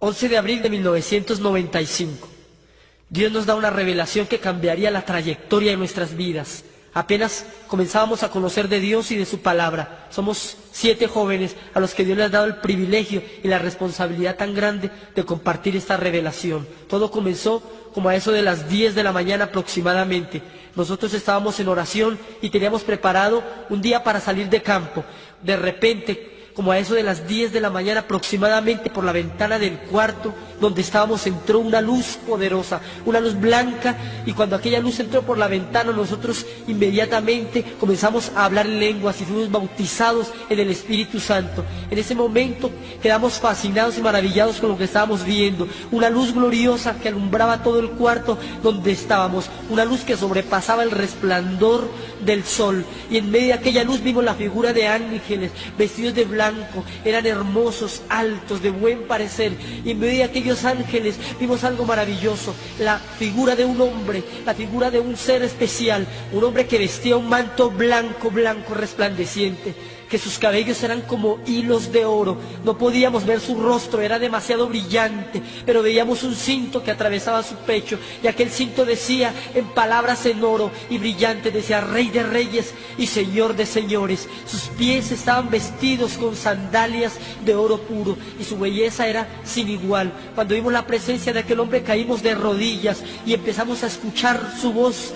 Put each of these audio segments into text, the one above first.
11 de abril de 1995. Dios nos da una revelación que cambiaría la trayectoria de nuestras vidas. Apenas comenzábamos a conocer de Dios y de su palabra. Somos 7 jóvenes a los que Dios les ha dado el privilegio y la responsabilidad tan grande de compartir esta revelación. Todo comenzó como a eso de las 10 de la mañana aproximadamente. Nosotros estábamos en oración y teníamos preparado un día para salir de campo. De repente, como a eso de las 10 de la mañana aproximadamente, por la ventana del cuarto donde estábamos entró una luz poderosa, una luz blanca, y cuando aquella luz entró por la ventana nosotros inmediatamente comenzamos a hablar en lenguas y fuimos bautizados en el Espíritu Santo. En ese momento quedamos fascinados y maravillados con lo que estábamos viendo, una luz gloriosa que alumbraba todo el cuarto donde estábamos, una luz que sobrepasaba el resplandor del sol, y en medio de aquella luz vimos la figura de ángeles vestidos de blanco, eran hermosos, altos, de buen parecer, y en medio de aquellos ángeles vimos algo maravilloso, la figura de un hombre, la figura de un ser especial, un hombre que vestía un manto blanco, blanco, resplandeciente, que sus cabellos eran como hilos de oro, no podíamos ver su rostro, era demasiado brillante, pero veíamos un cinto que atravesaba su pecho, y aquel cinto decía en palabras en oro y brillante, decía Rey de Reyes y Señor de Señores. Sus pies estaban vestidos con sandalias de oro puro, y su belleza era sin igual. Cuando vimos la presencia de aquel hombre caímos de rodillas y empezamos a escuchar su voz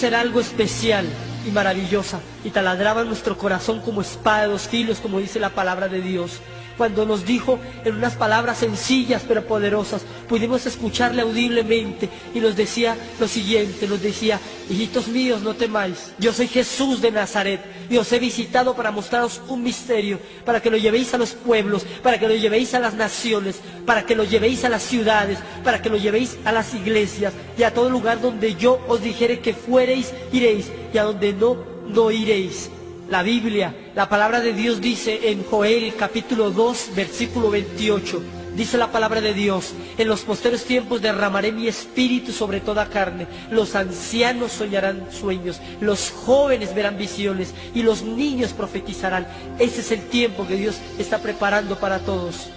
era algo especial y maravillosa, y taladraba nuestro corazón como espada de 2 filos, como dice la palabra de Dios. Cuando nos dijo en unas palabras sencillas pero poderosas, pudimos escucharle audiblemente, y nos decía lo siguiente, nos decía: hijitos míos, no temáis, yo soy Jesús de Nazaret, y os he visitado para mostraros un misterio, para que lo llevéis a los pueblos, para que lo llevéis a las naciones, para que lo llevéis a las ciudades, para que lo llevéis a las iglesias, y a todo lugar donde yo os dijere que fuereis, iréis, y a donde no iréis. La Biblia, la palabra de Dios dice en Joel capítulo 2 versículo 28, dice la palabra de Dios: en los posteros tiempos derramaré mi espíritu sobre toda carne, los ancianos soñarán sueños, los jóvenes verán visiones y los niños profetizarán. Ese es el tiempo que Dios está preparando para todos.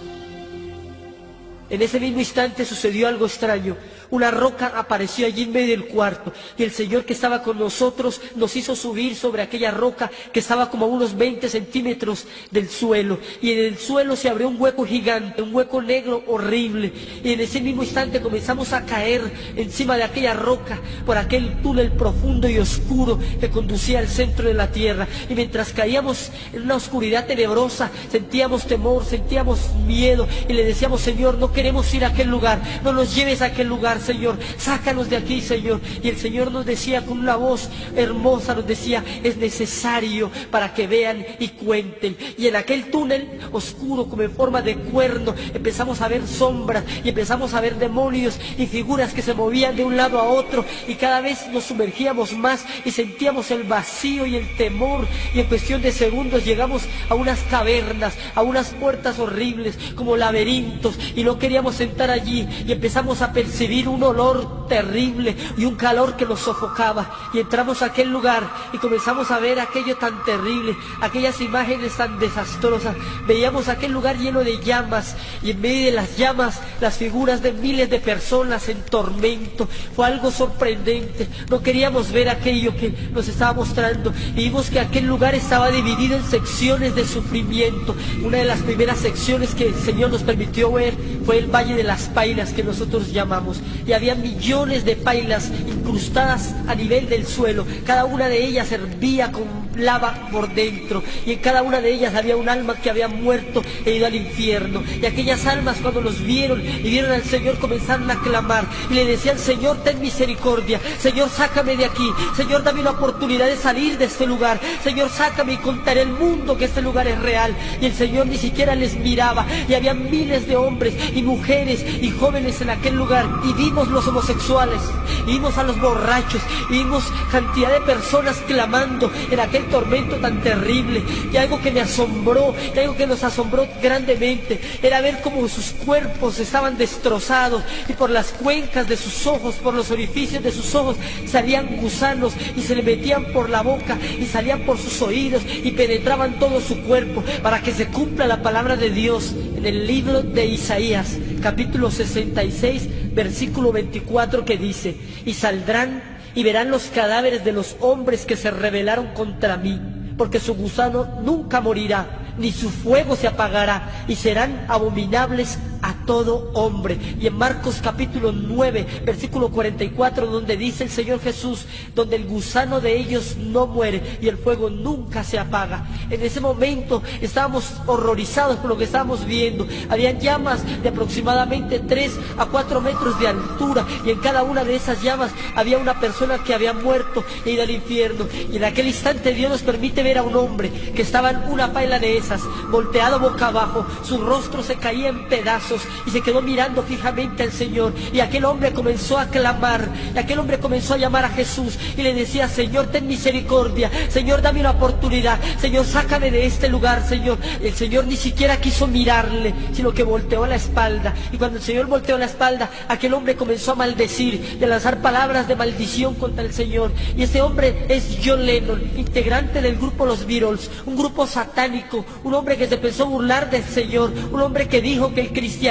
En ese mismo instante sucedió algo extraño. Una roca apareció allí en medio del cuarto, y el Señor que estaba con nosotros nos hizo subir sobre aquella roca que estaba como a unos 20 centímetros del suelo, y en el suelo se abrió un hueco gigante, un hueco negro horrible, y en ese mismo instante comenzamos a caer encima de aquella roca por aquel túnel profundo y oscuro que conducía al centro de la tierra, y mientras caíamos en una oscuridad tenebrosa sentíamos temor, sentíamos miedo, y le decíamos: Señor, no queremos ir a aquel lugar, no nos lleves a aquel lugar, Señor, sácanos de aquí, Señor. Y el Señor nos decía con una voz hermosa, nos decía: es necesario para que vean y cuenten. Y en aquel túnel oscuro como en forma de cuerno empezamos a ver sombras, y empezamos a ver demonios y figuras que se movían de un lado a otro, y cada vez nos sumergíamos más y sentíamos el vacío y el temor, y en cuestión de segundos llegamos a unas cavernas, a unas puertas horribles como laberintos, y no queríamos entrar allí, y empezamos a percibir un olor terrible y un calor que nos sofocaba, y entramos a aquel lugar y comenzamos a ver aquello tan terrible, aquellas imágenes tan desastrosas. Veíamos aquel lugar lleno de llamas, y en medio de las llamas las figuras de miles de personas en tormento. Fue algo sorprendente, no queríamos ver aquello que nos estaba mostrando, y vimos que aquel lugar estaba dividido en secciones de sufrimiento. Una de las primeras secciones que el Señor nos permitió ver fue el Valle de las Pailas, que nosotros llamamos, y había millones de pailas incrustadas a nivel del suelo. Cada una de ellas hervía con lava por dentro, y en cada una de ellas había un alma que había muerto e ido al infierno. Y aquellas almas, cuando los vieron y vieron al Señor, comenzaron a clamar y le decían: Señor, ten misericordia, Señor, sácame de aquí, Señor, dame una oportunidad de salir de este lugar, Señor, sácame y contaré al mundo que este lugar es real. Y el Señor ni siquiera les miraba, y había miles de hombres y mujeres y jóvenes en aquel lugar, y vimos los homosexuales, y vimos a los borrachos, y vimos cantidad de personas clamando en aquel tormento tan terrible. Y algo que me asombró, y algo que nos asombró grandemente, era ver cómo sus cuerpos estaban destrozados, y por las cuencas de sus ojos, por los orificios de sus ojos, salían gusanos, y se le metían por la boca, y salían por sus oídos, y penetraban todo su cuerpo, para que se cumpla la palabra de Dios en en el libro de Isaías, capítulo 66, versículo 24, que dice: y saldrán y verán los cadáveres de los hombres que se rebelaron contra mí, porque su gusano nunca morirá, ni su fuego se apagará, y serán abominables a todo hombre. Y en Marcos capítulo 9, versículo 44, donde dice el Señor Jesús, donde el gusano de ellos no muere y el fuego nunca se apaga. En ese momento estábamos horrorizados por lo que estábamos viendo. Habían llamas de aproximadamente 3 a 4 metros de altura, y en cada una de esas llamas había una persona que había muerto e ido al infierno. Y en aquel instante Dios nos permite ver a un hombre que estaba en una paila de esas, volteado boca abajo, su rostro se caía en pedazos y se quedó mirando fijamente al Señor. Y aquel hombre comenzó a clamar, y aquel hombre comenzó a llamar a Jesús y le decía: Señor, ten misericordia, Señor, dame una oportunidad, Señor, sácame de este lugar, Señor. El Señor ni siquiera quiso mirarle, sino que volteó la espalda. Y cuando el Señor volteó la espalda, aquel hombre comenzó a maldecir y a lanzar palabras de maldición contra el Señor. Y ese hombre es John Lennon, integrante del grupo Los Beatles, un grupo satánico, un hombre que se empezó a burlar del Señor, un hombre que dijo que el cristianismo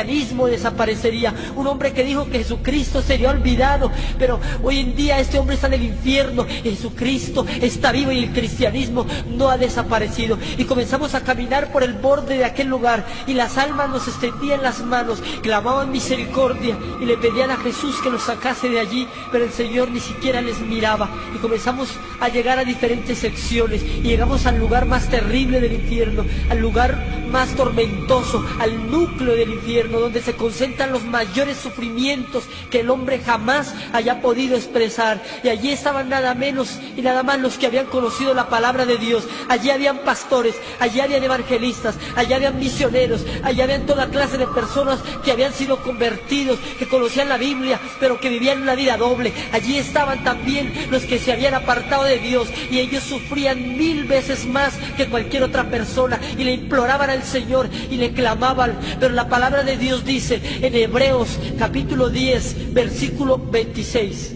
desaparecería, un hombre que dijo que Jesucristo sería olvidado. Pero hoy en día este hombre está en el infierno, Jesucristo está vivo y el cristianismo no ha desaparecido. Y comenzamos a caminar por el borde de aquel lugar, y las almas nos extendían las manos, clamaban misericordia y le pedían a Jesús que los sacase de allí, pero el Señor ni siquiera les miraba. Y comenzamos a llegar a diferentes secciones y llegamos al lugar más terrible del infierno, al lugar más tormentoso, al núcleo del infierno, donde se concentran los mayores sufrimientos que el hombre jamás haya podido expresar. Y allí estaban nada menos y nada más los que habían conocido la palabra de Dios. Allí habían pastores, allí habían evangelistas, allí habían misioneros, allí habían toda clase de personas que habían sido convertidos, que conocían la Biblia, pero que vivían una vida doble. Allí estaban también los que se habían apartado de Dios, y ellos sufrían 1000 veces más que cualquier otra persona, y le imploraban al Señor y le clamaban. Pero la palabra de Dios dice en Hebreos capítulo 10, versículo 26,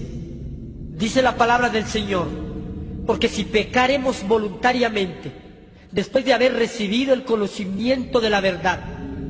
dice la palabra del Señor: porque si pecaremos voluntariamente, después de haber recibido el conocimiento de la verdad,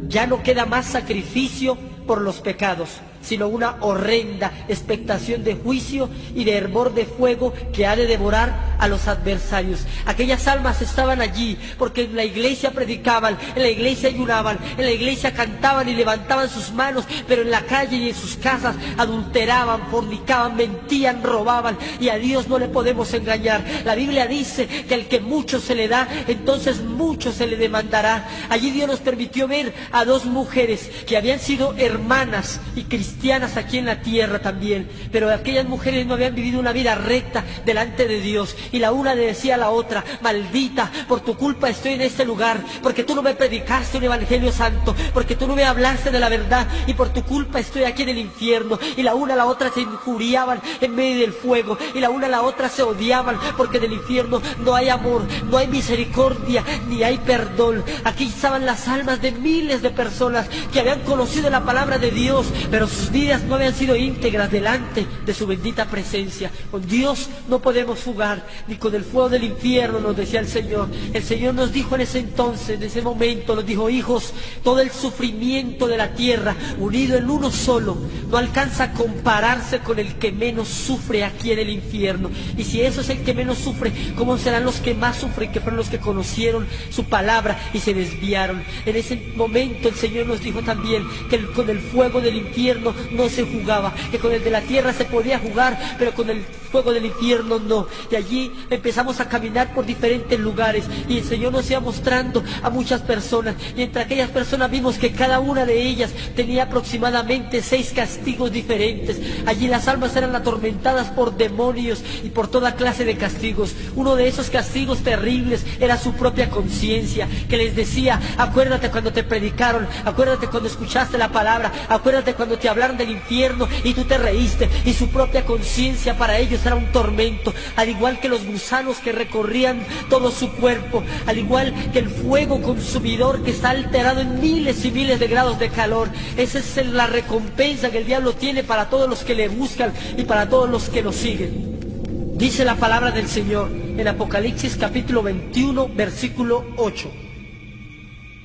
ya no queda más sacrificio por los pecados, sino una horrenda expectación de juicio y de hervor de fuego que ha de devorar a los adversarios. Aquellas almas estaban allí porque en la iglesia predicaban, en la iglesia ayunaban, en la iglesia cantaban y levantaban sus manos, pero en la calle y en sus casas adulteraban, fornicaban, mentían, robaban, y a Dios no le podemos engañar. La Biblia dice que al que mucho se le da, entonces mucho se le demandará. Allí Dios nos permitió ver a 2 mujeres que habían sido hermanas y cristianas aquí en la tierra también, pero aquellas mujeres no habían vivido una vida recta delante de Dios, y la una le decía a la otra: maldita, por tu culpa estoy en este lugar, porque tú no me predicaste un evangelio santo, porque tú no me hablaste de la verdad, y por tu culpa estoy aquí en el infierno. Y la una a la otra se injuriaban en medio del fuego, y la una a la otra se odiaban, porque en el infierno no hay amor, no hay misericordia, ni hay perdón. Aquí estaban las almas de miles de personas que habían conocido la palabra de Dios, pero sus vidas no habían sido íntegras delante de su bendita presencia. Con Dios no podemos jugar, ni con el fuego del infierno, nos decía el Señor. El Señor nos dijo en ese entonces, en ese momento, nos dijo: hijos, todo el sufrimiento de la tierra unido en uno solo no alcanza a compararse con el que menos sufre aquí en el infierno. Y si eso es el que menos sufre, ¿cómo serán los que más sufren, que fueron los que conocieron su palabra y se desviaron? En ese momento el Señor nos dijo también que con el fuego del infierno no se jugaba, que con el de la tierra se podía jugar, pero con el fuego del infierno no. Y allí empezamos a caminar por diferentes lugares, y el Señor nos iba mostrando a muchas personas, y entre aquellas personas vimos que cada una de ellas tenía aproximadamente 6 castigos diferentes. Allí las almas eran atormentadas por demonios y por toda clase de castigos. Uno de esos castigos terribles era su propia conciencia, que les decía: acuérdate cuando te predicaron, acuérdate cuando escuchaste la palabra, acuérdate cuando te hablaron del infierno y tú te reíste. Y su propia conciencia para ellos era un tormento, al igual que los gusanos que recorrían todo su cuerpo, al igual que el fuego consumidor que está alterado en miles y miles de grados de calor. Esa es la recompensa que el diablo tiene para todos los que le buscan y para todos los que lo siguen. Dice la palabra del Señor en Apocalipsis capítulo 21, versículo 8: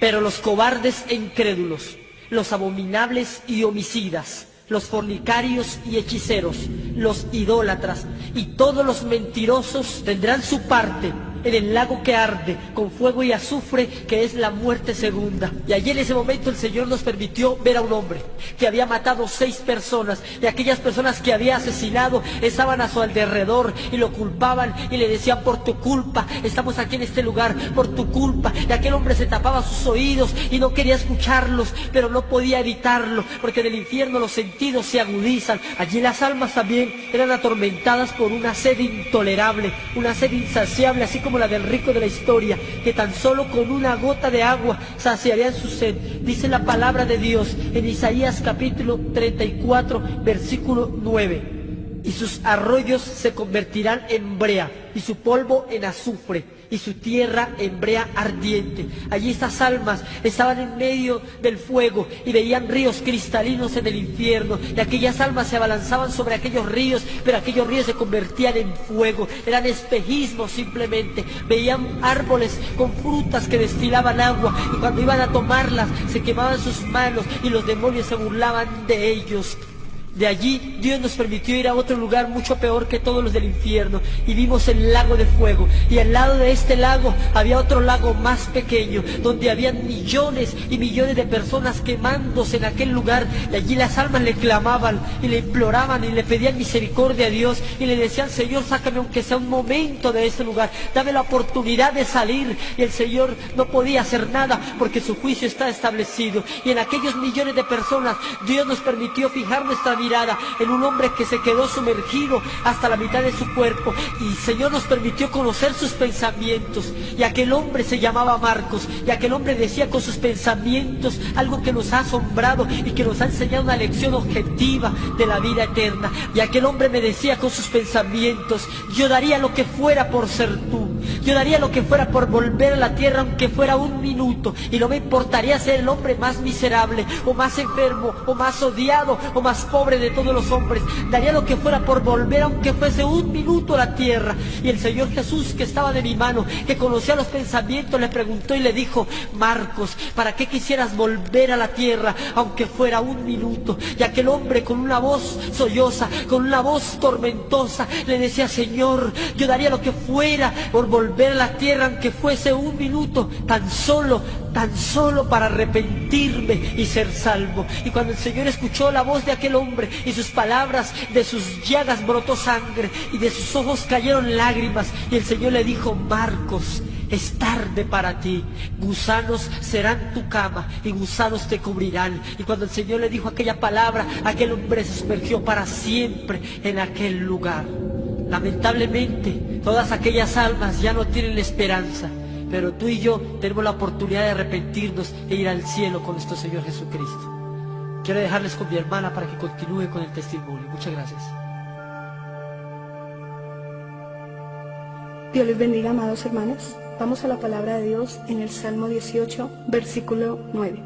Pero los cobardes e incrédulos, los abominables y homicidas, los fornicarios y hechiceros, los idólatras y todos los mentirosos tendrán su parte en el lago que arde con fuego y azufre, que es la muerte segunda. Y allí en ese momento el Señor nos permitió ver a un hombre que había matado 6 personas, y aquellas personas que había asesinado estaban a su alrededor y lo culpaban y le decían: por tu culpa estamos aquí en este lugar, por tu culpa. Y aquel hombre se tapaba sus oídos y no quería escucharlos, pero no podía evitarlo, porque en el infierno los sentidos se agudizan. Allí las almas también eran atormentadas por una sed intolerable, una sed insaciable, así como la del rico de la historia, que tan solo con una gota de agua saciarían su sed. Dice la palabra de Dios en Isaías capítulo 34, versículo 9: y sus arroyos se convertirán en brea, y su polvo en azufre, y su tierra en brea ardiente. Allí estas almas estaban en medio del fuego y veían ríos cristalinos en el infierno, y aquellas almas se abalanzaban sobre aquellos ríos, pero aquellos ríos se convertían en fuego, eran espejismos simplemente. Veían árboles con frutas que destilaban agua, y cuando iban a tomarlas se quemaban sus manos y los demonios se burlaban de ellos. De allí Dios nos permitió ir a otro lugar mucho peor que todos los del infierno, y vimos el lago de fuego, y al lado de este lago había otro lago más pequeño, donde habían millones y millones de personas quemándose en aquel lugar. Y allí las almas le clamaban y le imploraban y le pedían misericordia a Dios, y le decían: Señor, sácame aunque sea un momento de este lugar, dame la oportunidad de salir. Y el Señor no podía hacer nada porque su juicio está establecido. Y en aquellos millones de personas Dios nos permitió fijar nuestra mirada en un hombre que se quedó sumergido hasta la mitad de su cuerpo, y el Señor nos permitió conocer sus pensamientos. Y aquel hombre se llamaba Marcos, y aquel hombre decía con sus pensamientos algo que nos ha asombrado y que nos ha enseñado una lección objetiva de la vida eterna. Y aquel hombre me decía con sus pensamientos: yo daría lo que fuera por ser tú, yo daría lo que fuera por volver a la tierra, aunque fuera un minuto, y no me importaría ser el hombre más miserable, o más enfermo, o más odiado, o más pobre de todos los hombres. Daría lo que fuera por volver, aunque fuese un minuto, a la tierra. Y el Señor Jesús, que estaba de mi mano, que conocía los pensamientos, le preguntó y le dijo: Marcos, ¿para qué quisieras volver a la tierra, aunque fuera un minuto? Y aquel hombre, con una voz solloza, con una voz tormentosa, le decía: Señor, yo daría lo que fuera por volver a la tierra, aunque fuese un minuto, tan solo para arrepentirme y ser salvo. Y cuando el Señor escuchó la voz de aquel hombre y sus palabras, de sus llagas brotó sangre y de sus ojos cayeron lágrimas, y el Señor le dijo: Marcos, es tarde para ti, gusanos serán tu cama y gusanos te cubrirán. Y cuando el Señor le dijo aquella palabra, aquel hombre se sumergió para siempre en aquel lugar. Lamentablemente, todas aquellas almas ya no tienen esperanza, pero tú y yo tenemos la oportunidad de arrepentirnos e ir al cielo con nuestro Señor Jesucristo. Quiero dejarles con mi hermana para que continúe con el testimonio. Muchas gracias. Dios les bendiga, amados hermanos. Vamos a la palabra de Dios en el Salmo 18, versículo 9.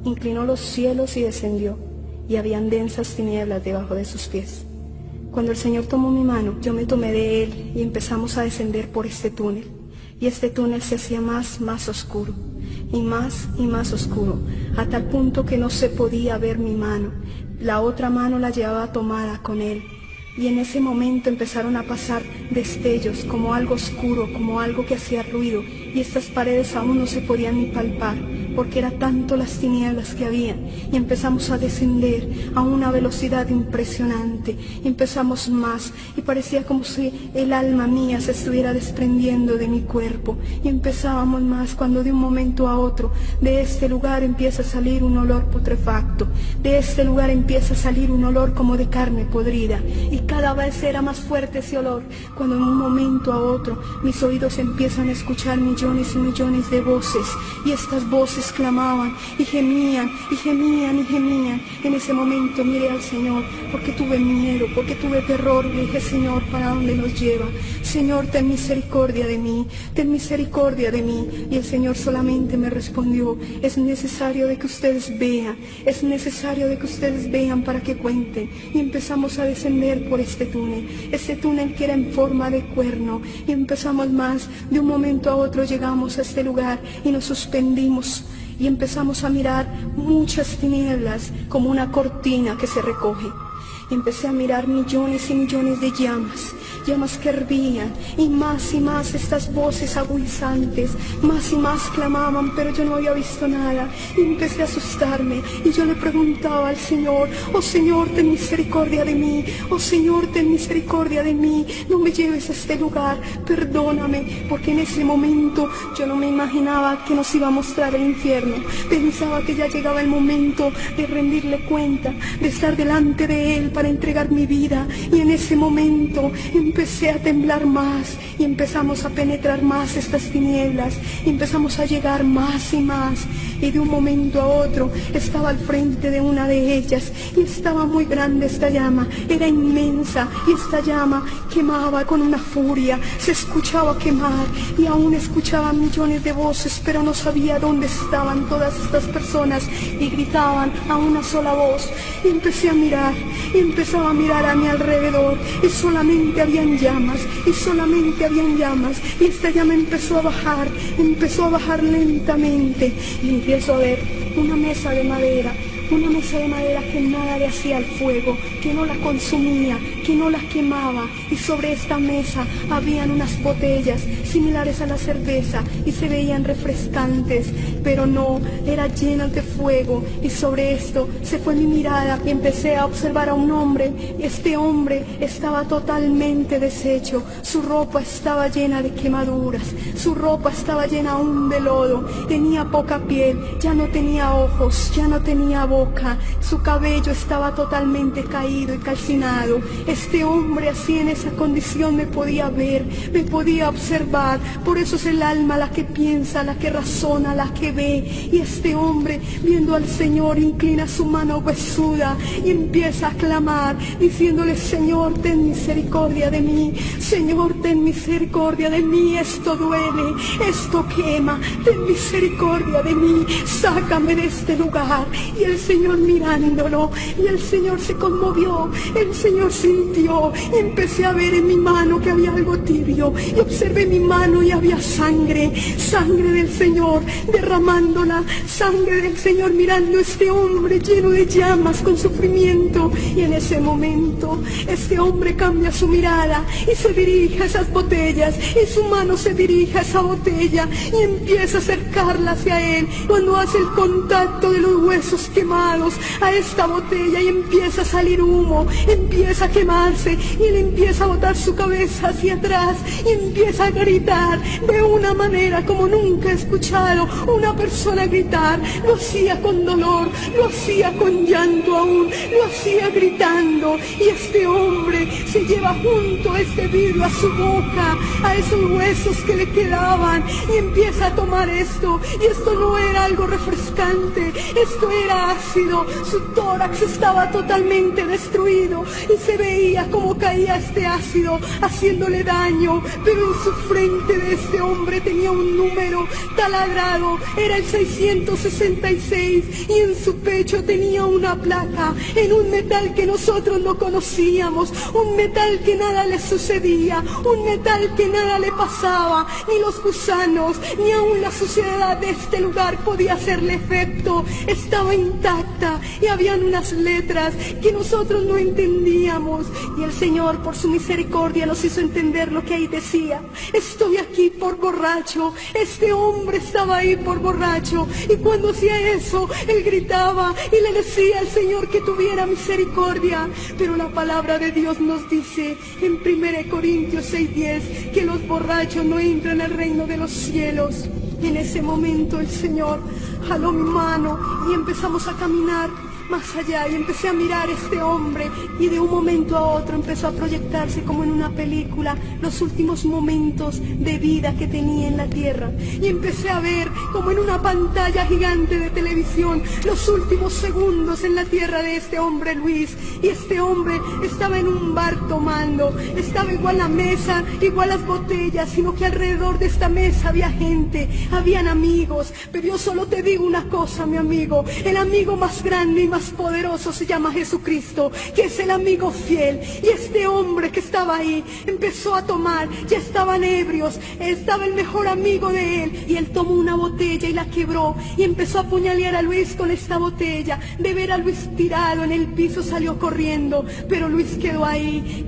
Inclinó los cielos y descendió, y habían densas tinieblas debajo de sus pies. Cuando el Señor tomó mi mano, yo me tomé de Él y empezamos a descender por este túnel. Y este túnel se hacía más oscuro, y más oscuro, a tal punto que no se podía ver mi mano. La otra mano la llevaba tomada con Él. Y en ese momento empezaron a pasar destellos, como algo oscuro, como algo que hacía ruido, y estas paredes aún no se podían ni palpar, porque era tanto las tinieblas que había. Y empezamos a descender a una velocidad impresionante, y empezamos más, y parecía como si el alma mía se estuviera desprendiendo de mi cuerpo, y empezábamos más, cuando de un momento a otro, de este lugar empieza a salir un olor putrefacto, de este lugar empieza a salir un olor como de carne podrida, y cada vez era más fuerte ese olor, cuando en un momento a otro mis oídos empiezan a escuchar millones y millones de voces, y estas voces voces clamaban y gemían y gemían y gemían. En ese momento miré al Señor porque tuve miedo, porque tuve terror. Le dije: Señor, ¿para dónde nos lleva? Señor, ten misericordia de mí, ten misericordia de mí. Y el Señor solamente me respondió: es necesario de que ustedes vean, es necesario de que ustedes vean para que cuenten. Y empezamos a descender por este túnel que era en forma de cuerno, y empezamos más. De un momento a otro llegamos a este lugar y nos suspendimos y empezamos a mirar muchas tinieblas como una cortina que se recoge. Y empecé a mirar millones y millones de llamas que hervían, y más estas voces agudizantes, más y más clamaban, pero yo no había visto nada, y empecé a asustarme, y yo le preguntaba al Señor: oh Señor, ten misericordia de mí, oh Señor, ten misericordia de mí, no me lleves a este lugar, perdóname, porque en ese momento yo no me imaginaba que nos iba a mostrar el infierno. Pensaba que ya llegaba el momento de rendirle cuenta, de estar delante de Él para entregar mi vida, y en ese momento empecé a temblar más, y empezamos a penetrar más estas tinieblas, y empezamos a llegar más y más, y de un momento a otro estaba al frente de una de ellas, y estaba muy grande esta llama, era inmensa, y esta llama quemaba con una furia, se escuchaba quemar, y aún escuchaba millones de voces, pero no sabía dónde estaban todas estas personas, y gritaban a una sola voz. Y empecé a mirar, y empezaba a mirar a mi alrededor, y solamente habían llamas, y solamente habían llamas, y esta llama empezó a bajar lentamente, y empiezo a ver una mesa de madera que nada le hacía al fuego, que no la consumía, que no la quemaba, y sobre esta mesa habían unas botellas similares a la cerveza y se veían refrescantes, pero no, eran llenas de fuego, y sobre esto se fue mi mirada y empecé a observar a un hombre. Este hombre estaba totalmente deshecho, su ropa estaba llena de quemaduras, su ropa estaba llena aún de lodo, tenía poca piel, ya no tenía ojos, ya no tenía boca, su cabello estaba totalmente caído y calcinado. Este hombre así en esa condición me podía ver, me podía observar. Por eso es el alma la que piensa, la que razona, la que ve. Y este hombre, viendo al Señor, inclina su mano huesuda y empieza a clamar, diciéndole: Señor, ten misericordia de mí, Señor, ten misericordia de mí, esto duele, esto quema, ten misericordia de mí, sácame de este lugar. Y el Señor mirándolo, y el Señor se conmovió, el Señor sintió, y empecé a ver en mi mano que había algo tibio, y observé mi mano y había sangre del Señor, derramándola, sangre del Señor, mirando a este hombre lleno de llamas con sufrimiento. Y en ese momento este hombre cambia su mirada y se dirige a esas botellas, y su mano se dirige a esa botella y empieza a acercarla hacia él. Cuando hace el contacto de los huesos quemados a esta botella, y empieza a salir humo, empieza a quemarse, y él empieza a botar su cabeza hacia atrás y empieza a gritar de una manera como nunca he escuchado una persona gritar. Lo hacía con dolor, lo hacía con llanto aún, lo hacía gritando. Y este hombre se lleva junto a este vidrio a su boca, a esos huesos que le quedaban, y empieza a tomar esto. Y esto no era algo refrescante, esto era ácido. Su tórax estaba totalmente destruido y se veía como caía este ácido haciéndole daño, pero en su frente de este hombre tenía un número taladrado, era el 666, y en su pecho tenía una placa en un metal que nosotros no conocíamos, un metal que nada le sucedía, un metal que nada le pasaba, ni los gusanos, ni aún la suciedad de este lugar podía hacerle efecto. Estaba intacta, y habían unas letras que nosotros no entendíamos, y el Señor por su misericordia nos hizo entender lo que ahí decía: estoy aquí por borracho. Este hombre estaba ahí por borracho, y cuando hacía eso, él gritaba y le decía al Señor que tuviera misericordia. Pero la palabra de Dios nos dice en 1 Corintios 6:10 que los borrachos no entran al reino de los cielos. Y en ese momento el Señor jaló mi mano y empezamos a caminar más allá, y empecé a mirar a este hombre, y de un momento a otro empezó a proyectarse como en una película los últimos momentos de vida que tenía en la tierra, y empecé a ver como en una pantalla gigante de televisión los últimos segundos en la tierra de este hombre Luis. Y este hombre estaba en un bar tomando, estaba igual la mesa, igual las botellas, sino que alrededor de esta mesa había gente, habían amigos. Pero yo solo te digo una cosa, mi amigo, el amigo más grande y más poderoso se llama Jesucristo, que es el amigo fiel. Y este hombre que estaba ahí empezó a tomar, ya estaban ebrios, estaba el mejor amigo de él, y él tomó una botella y la quebró, y empezó a apuñalear a Luis con esta botella. De ver a Luis tirado en el piso salió corriendo, pero Luis quedó ahí,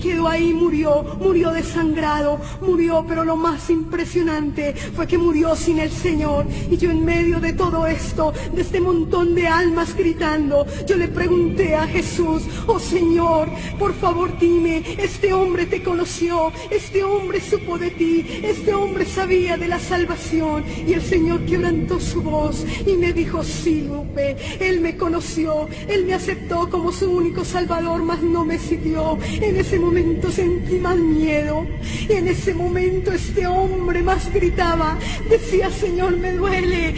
murió desangrado, murió, pero lo más impresionante fue que murió sin el Señor. Y yo en medio de todo esto, de este montón de almas gritando, yo le pregunté a Jesús: oh Señor, por favor dime, este hombre te conoció, este hombre supo de ti, este hombre sabía de la salvación. Y el Señor quebrantó su voz y me dijo: sí, Lupe, él me conoció, él me aceptó como su único salvador, mas no me siguió. En ese momento sentí más miedo, y en ese momento este hombre más gritaba, decía: Señor, me duele,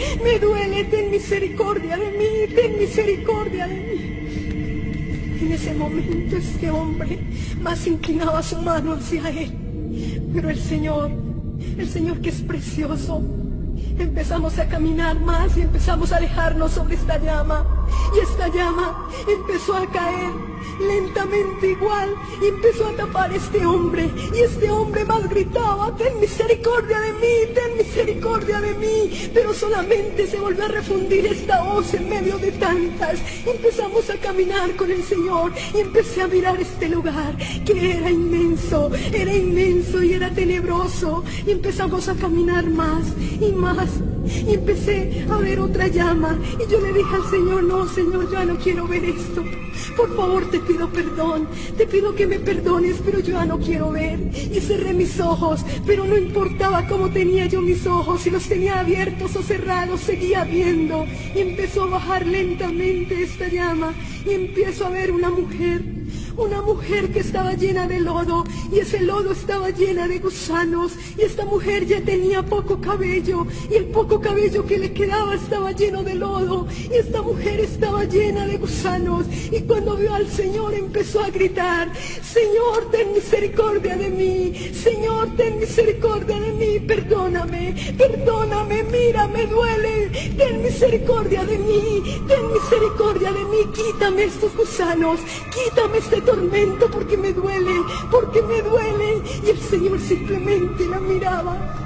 ten misericordia de mí, ten misericordia de mí. En ese momento este hombre más inclinaba su mano hacia él, pero el Señor que es precioso, empezamos a caminar más y empezamos a alejarnos sobre esta llama, y esta llama empezó a caer lentamente igual, y empezó a tapar a este hombre, y este hombre más gritaba: ten misericordia de mí, ten misericordia de mí. Pero solamente se volvió a refundir esta voz en medio de tantas. Empezamos a caminar con el Señor, y empecé a mirar este lugar que era inmenso y era tenebroso, y empezamos a caminar más y más, y empecé a ver otra llama, y yo le dije al Señor: no, Señor, yo ya no quiero ver esto, por favor te pido perdón, te pido que me perdones, pero yo ya no quiero ver. Y cerré mis ojos, pero no importaba cómo tenía yo mis ojos, si los tenía abiertos o cerrados, seguía viendo. Y empezó a bajar lentamente esta llama, y empiezo a ver una mujer que estaba llena de lodo, y ese lodo estaba llena de gusanos, y esta mujer ya tenía poco cabello, y el poco cabello que le quedaba estaba lleno de lodo, y esta mujer estaba llena de gusanos. Y cuando vio al Señor empezó a gritar: Señor, ten misericordia de mí, Señor, ten misericordia de mí, perdóname, mira, me duele, ten misericordia de mí, quítame estos gusanos, quítame este tormento, porque me duele. Y el Señor simplemente la miraba.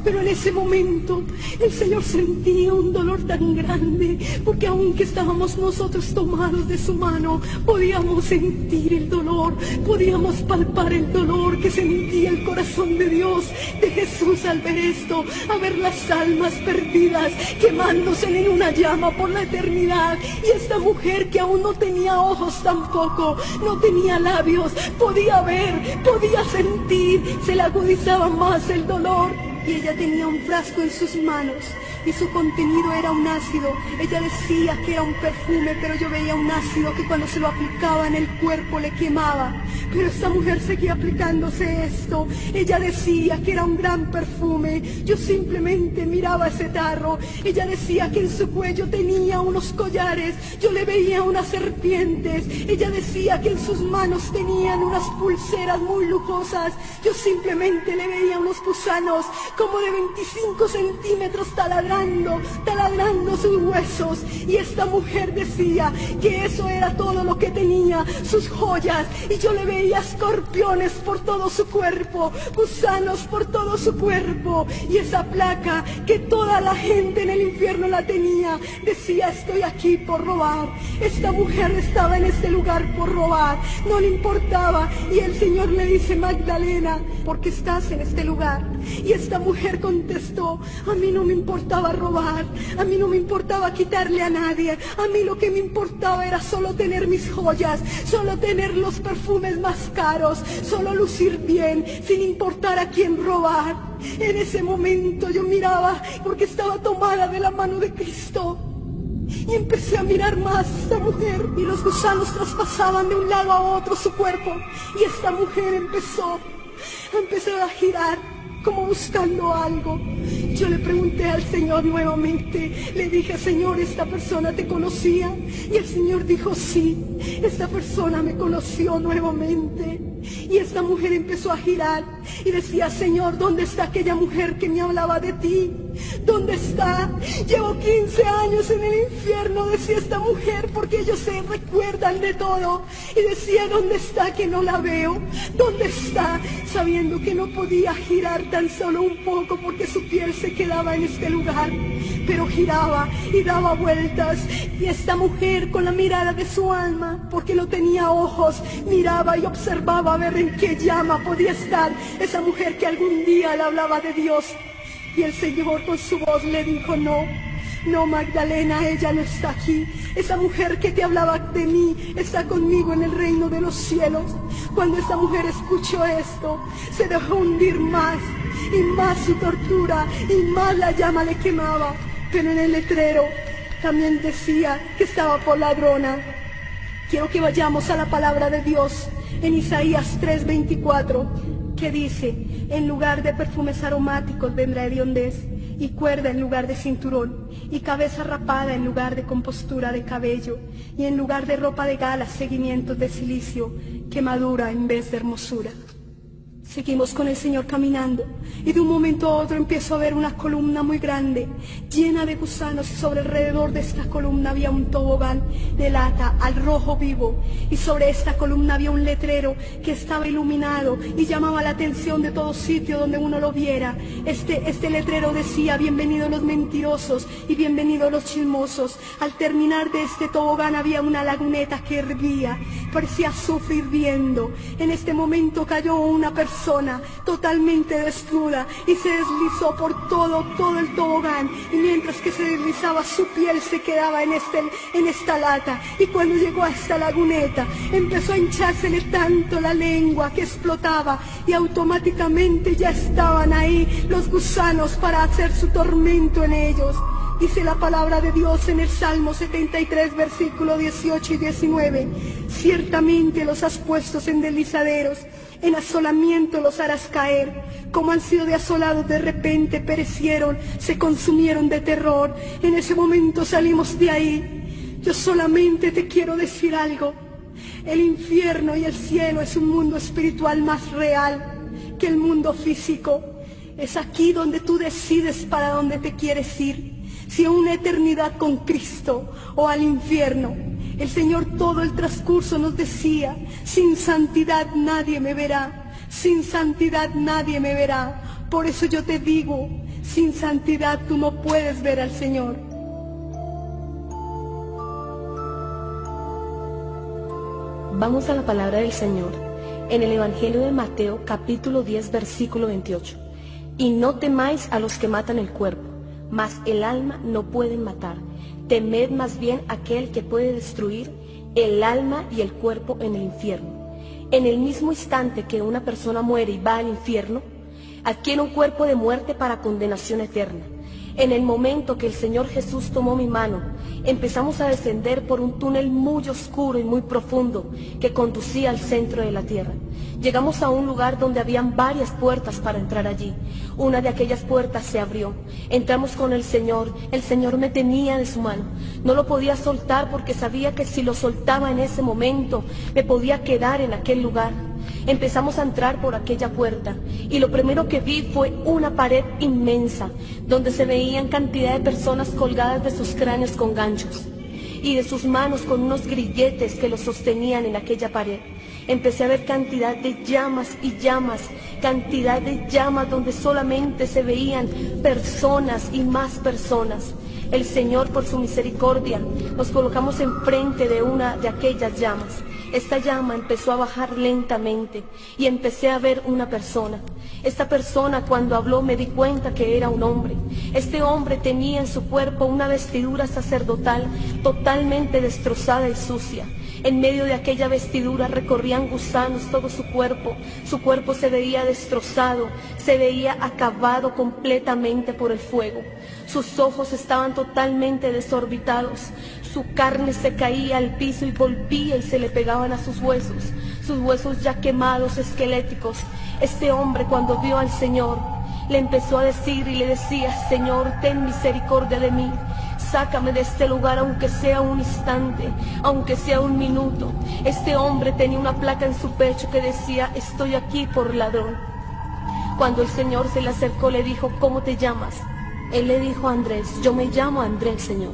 Pero en ese momento el Señor sentía un dolor tan grande, porque aunque estábamos nosotros tomados de su mano, podíamos sentir el dolor, podíamos palpar el dolor que sentía el corazón de Dios, de Jesús, al ver esto, a ver las almas perdidas quemándose en una llama por la eternidad. Y esta mujer, que aún no tenía ojos tampoco, no tenía labios, podía ver, podía sentir, se le agudizaba más el dolor. Y ella tenía un frasco en sus manos, y su contenido era un ácido. Ella decía que era un perfume, pero yo veía un ácido que cuando se lo aplicaba en el cuerpo le quemaba. Pero esta mujer seguía aplicándose esto. Ella decía que era un gran perfume. Yo simplemente miraba ese tarro. Ella decía que en su cuello tenía unos collares. Yo le veía unas serpientes. Ella decía que en sus manos tenían unas pulseras muy lujosas. Yo simplemente le veía unos gusanos como de 25 centímetros taladrando sus huesos. Y esta mujer decía que eso era todo lo que tenía, sus joyas. Y yo le veía escorpiones por todo su cuerpo, gusanos por todo su cuerpo. Y esa placa que toda la gente en el infierno la tenía, decía: estoy aquí por robar. Esta mujer estaba en este lugar por robar, no le importaba. Y el Señor le dice: Magdalena, ¿por qué estás en este lugar? Y esta mujer contestó: a mí no me importaba robar, a mí no me importaba quitarle a nadie, a mí lo que me importaba era solo tener mis joyas, solo tener los perfumes más caros, solo lucir bien, sin importar a quién robar. En ese momento yo miraba, porque estaba tomada de la mano de Cristo, Y empecé a mirar más a esta mujer y los gusanos traspasaban de un lado a otro su cuerpo. Y esta mujer empezó a girar como buscando algo. Yo le pregunté al Señor nuevamente, le dije: Señor, ¿esta persona te conocía? Y el Señor dijo: sí, esta persona me conoció nuevamente. Y esta mujer empezó a girar y decía: Señor, ¿dónde está aquella mujer que me hablaba de ti? ¿Dónde está? Llevo 15 años en el infierno, decía esta mujer, porque ellos se recuerdan de todo. Y decía: ¿dónde está que no la veo? ¿Dónde está? Sabiendo que no podía girar tan solo un poco porque su piel se quedaba en este lugar. Pero giraba y daba vueltas. Y esta mujer, con la mirada de su alma, porque no tenía ojos, miraba y observaba a ver en qué llama podía estar esa mujer que algún día le hablaba de Dios. Y el Señor con su voz le dijo: no, no, Magdalena, ella no está aquí. Esa mujer que te hablaba de mí está conmigo en el reino de los cielos. Cuando esta mujer escuchó esto, se dejó hundir más y más su tortura, y más la llama le quemaba. Pero en el letrero también decía que estaba por ladrona. Quiero que vayamos a la palabra de Dios en Isaías 3:24, que dice: en lugar de perfumes aromáticos vendrá hediondez, y cuerda en lugar de cinturón, y cabeza rapada en lugar de compostura de cabello, y en lugar de ropa de gala seguimientos de cilicio, quemadura en vez de hermosura. Seguimos con el Señor caminando, y de un momento a otro empiezo a ver una columna muy grande, llena de gusanos, y sobre alrededor de esta columna había un tobogán de lata al rojo vivo, y sobre esta columna había un letrero que estaba iluminado y llamaba la atención de todo sitio donde uno lo viera. Este letrero decía: bienvenidos los mentirosos y bienvenidos los chismosos. Al terminar de este tobogán había una laguneta que hervía, parecía azufre hirviendo. En este momento cayó una persona totalmente desnuda y se deslizó por todo el tobogán, y mientras que se deslizaba su piel se quedaba en esta lata. Y cuando llegó a esta laguneta empezó a hinchársele tanto la lengua que explotaba, y automáticamente ya estaban ahí los gusanos para hacer su tormento en ellos. Dice la palabra de Dios en el Salmo 73, versículos 18 y 19: ciertamente los has puesto en deslizaderos, en asolamiento los harás caer. Como han sido de asolados, de repente perecieron, se consumieron de terror. En ese momento salimos de ahí. Yo solamente te quiero decir algo: el infierno y el cielo es un mundo espiritual más real que el mundo físico. Es aquí donde tú decides para dónde te quieres ir, si a una eternidad con Cristo o al infierno. El Señor todo el transcurso nos decía: sin santidad nadie me verá, sin santidad nadie me verá. Por eso yo te digo, sin santidad tú no puedes ver al Señor. Vamos a la palabra del Señor en el Evangelio de Mateo, capítulo 10, versículo 28. Y no temáis a los que matan el cuerpo, mas el alma no pueden matar. Temed más bien aquel que puede destruir el alma y el cuerpo en el infierno. En el mismo instante que una persona muere y va al infierno, adquiere un cuerpo de muerte para condenación eterna. En el momento que el Señor Jesús tomó mi mano, empezamos a descender por un túnel muy oscuro y muy profundo que conducía al centro de la tierra. Llegamos a un lugar donde habían varias puertas para entrar allí. Una de aquellas puertas se abrió. Entramos con el Señor me tenía de su mano. No lo podía soltar porque sabía que si lo soltaba en ese momento, me podía quedar en aquel lugar. Empezamos a entrar por aquella puerta y lo primero que vi fue una pared inmensa donde se veían cantidad de personas colgadas de sus cráneos con ganchos y de sus manos con unos grilletes que los sostenían en aquella pared. Empecé a ver cantidad de llamas y llamas, cantidad de llamas donde solamente se veían personas y más personas. El Señor, por su misericordia, nos colocamos enfrente de una de aquellas llamas esta llama empezó a bajar lentamente y empecé a ver una persona. Esta persona, cuando habló, me di cuenta que era un hombre. Este hombre tenía en su cuerpo una vestidura sacerdotal totalmente destrozada y sucia. En medio de aquella vestidura recorrían gusanos todo su cuerpo se veía destrozado, se veía acabado completamente por el fuego. Sus ojos estaban totalmente desorbitados, su carne se caía al piso y volvía y se le pegaban a sus huesos ya quemados, esqueléticos. Este hombre, cuando vio al Señor, le empezó a decir y le decía: Señor, ten misericordia de mí. Sácame de este lugar, aunque sea un instante, aunque sea un minuto. Este hombre tenía una placa en su pecho que decía: estoy aquí por ladrón. Cuando el Señor se le acercó, le dijo: ¿cómo te llamas? Él le dijo: Andrés. Yo me llamo Andrés, Señor.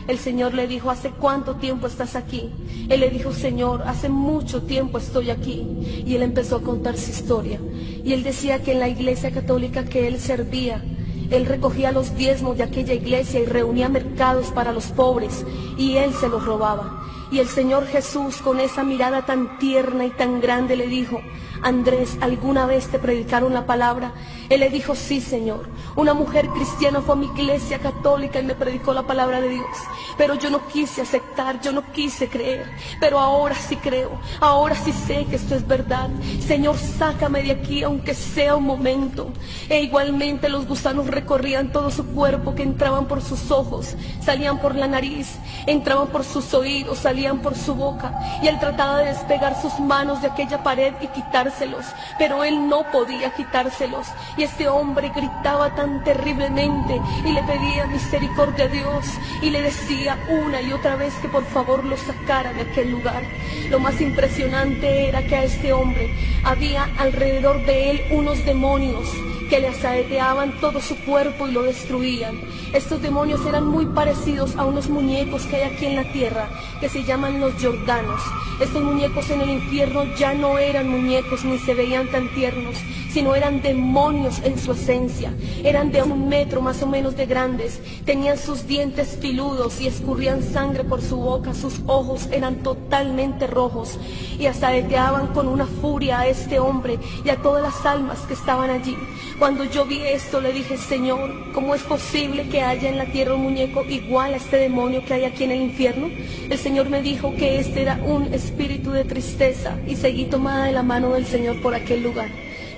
El Señor le dijo: ¿hace cuánto tiempo estás aquí? Él le dijo: Señor, hace mucho tiempo estoy aquí. Y él empezó a contar su historia. Y él decía que en la iglesia católica que él servía, él recogía los diezmos de aquella iglesia y reunía mercados para los pobres, y él se los robaba. Y el Señor Jesús, con esa mirada tan tierna y tan grande, le dijo: Andrés, ¿alguna vez te predicaron la palabra? Él le dijo: sí, Señor. Una mujer cristiana fue a mi iglesia católica y me predicó la palabra de Dios. Pero yo no quise aceptar, yo no quise creer. Pero ahora sí creo, ahora sí sé que esto es verdad. Señor, sácame de aquí, aunque sea un momento. E igualmente los gusanos recorrían todo su cuerpo, que entraban por sus ojos, salían por la nariz, entraban por sus oídos, salían por su boca. Y él trataba de despegar sus manos de aquella pared y quitárselos, pero él no podía quitárselos. Y este hombre gritaba tan terriblemente y le pedía misericordia a Dios y le decía una y otra vez que por favor lo sacara de aquel lugar. Lo más impresionante era que a este hombre había alrededor de él unos demonios que le asaeteaban todo su cuerpo y lo destruían. Estos demonios eran muy parecidos a unos muñecos que hay aquí en la tierra, que se llaman los Jordanos. Estos muñecos en el infierno ya no eran muñecos ni se veían tan tiernos, sino eran demonios en su esencia. Eran de 1 metro más o menos de grandes, tenían sus dientes filudos y escurrían sangre por su boca, sus ojos eran totalmente rojos y asaeteaban con una furia a este hombre y a todas las almas que estaban allí. Cuando yo vi esto, le dije: Señor, ¿cómo es posible que haya en la tierra un muñeco igual a este demonio que hay aquí en el infierno? El Señor me dijo que este era un espíritu de tristeza, y seguí tomada de la mano del Señor por aquel lugar,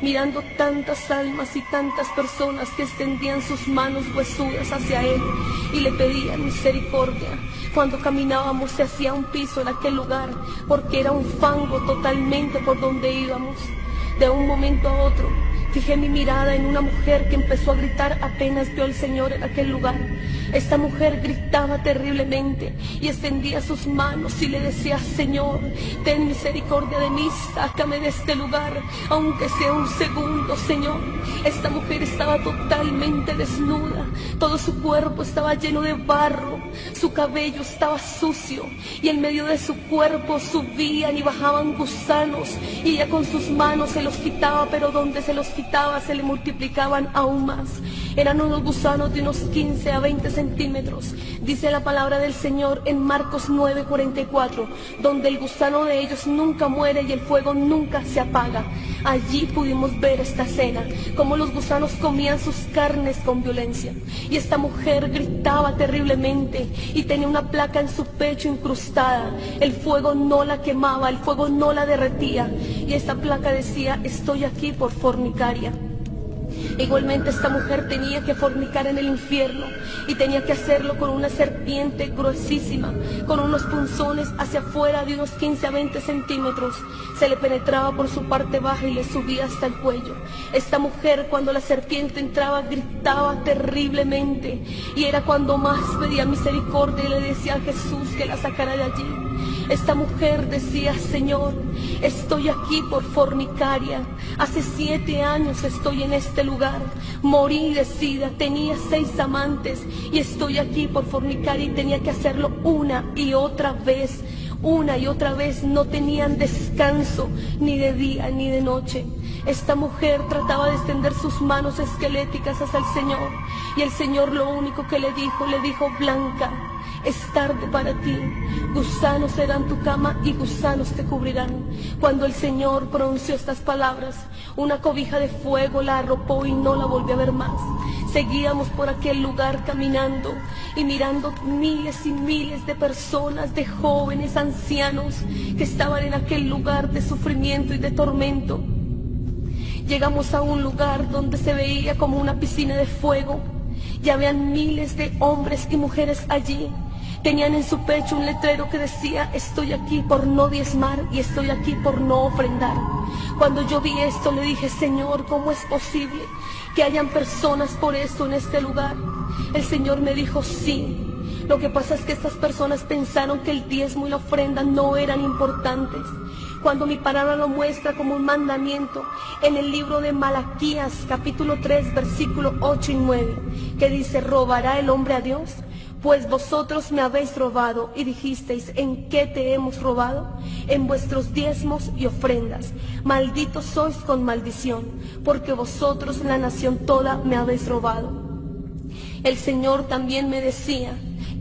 mirando tantas almas y tantas personas que extendían sus manos huesudas hacia Él y le pedían misericordia. Cuando caminábamos se hacía un piso en aquel lugar, porque era un fango totalmente por donde íbamos. De un momento a otro, fijé mi mirada en una mujer que empezó a gritar apenas vio al Señor en aquel lugar. Esta mujer gritaba terriblemente y extendía sus manos y le decía: Señor, ten misericordia de mí, sácame de este lugar, aunque sea un segundo, Señor. Esta mujer estaba totalmente desnuda, todo su cuerpo estaba lleno de barro, su cabello estaba sucio y en medio de su cuerpo subían y bajaban gusanos, y ella con sus manos se los quitaba, pero donde se los quitaba se le multiplicaban aún más. Eran unos gusanos de unos 15 a 20 centímetros. Dice la palabra del Señor en Marcos 9:44, donde el gusano de ellos nunca muere y el fuego nunca se apaga. Allí pudimos ver esta escena, cómo los gusanos comían sus carnes con violencia. Y esta mujer gritaba terriblemente y tenía una placa en su pecho incrustada. El fuego no la quemaba, el fuego no la derretía. Y esta placa decía: estoy aquí por fornicaria. Igualmente esta mujer tenía que fornicar en el infierno y tenía que hacerlo con una serpiente gruesísima, con unos punzones hacia afuera de unos 15 a 20 centímetros. Se le penetraba por su parte baja y le subía hasta el cuello. Esta mujer, cuando la serpiente entraba, gritaba terriblemente, y era cuando más pedía misericordia y le decía a Jesús que la sacara de allí. Esta mujer decía: Señor, estoy aquí por fornicaria, hace 7 años estoy en este lugar, morí de sida, tenía 6 amantes y estoy aquí por fornicaria, y tenía que hacerlo una y otra vez, no tenían descanso ni de día ni de noche. Esta mujer trataba de extender sus manos esqueléticas hacia el Señor, y el Señor lo único que le dijo: Blanca, es tarde para ti. Gusanos serán tu cama y gusanos te cubrirán. Cuando el Señor pronunció estas palabras, una cobija de fuego la arropó y no la volvió a ver más. Seguíamos por aquel lugar caminando y mirando miles y miles de personas, de jóvenes, ancianos, que estaban en aquel lugar de sufrimiento y de tormento. Llegamos a un lugar donde se veía como una piscina de fuego y habían miles de hombres y mujeres allí. Tenían en su pecho un letrero que decía: estoy aquí por no diezmar y estoy aquí por no ofrendar. Cuando yo vi esto le dije: Señor, ¿cómo es posible que hayan personas por esto en este lugar? El Señor me dijo: sí. Lo que pasa es que estas personas pensaron que el diezmo y la ofrenda no eran importantes, cuando mi palabra lo muestra como un mandamiento en el libro de Malaquías, capítulo 3, versículo 8 y 9, que dice: ¿robará el hombre a Dios? Pues vosotros me habéis robado y dijisteis: ¿en qué te hemos robado? En vuestros diezmos y ofrendas. Malditos sois con maldición, porque vosotros, la nación toda, me habéis robado. El Señor también me decía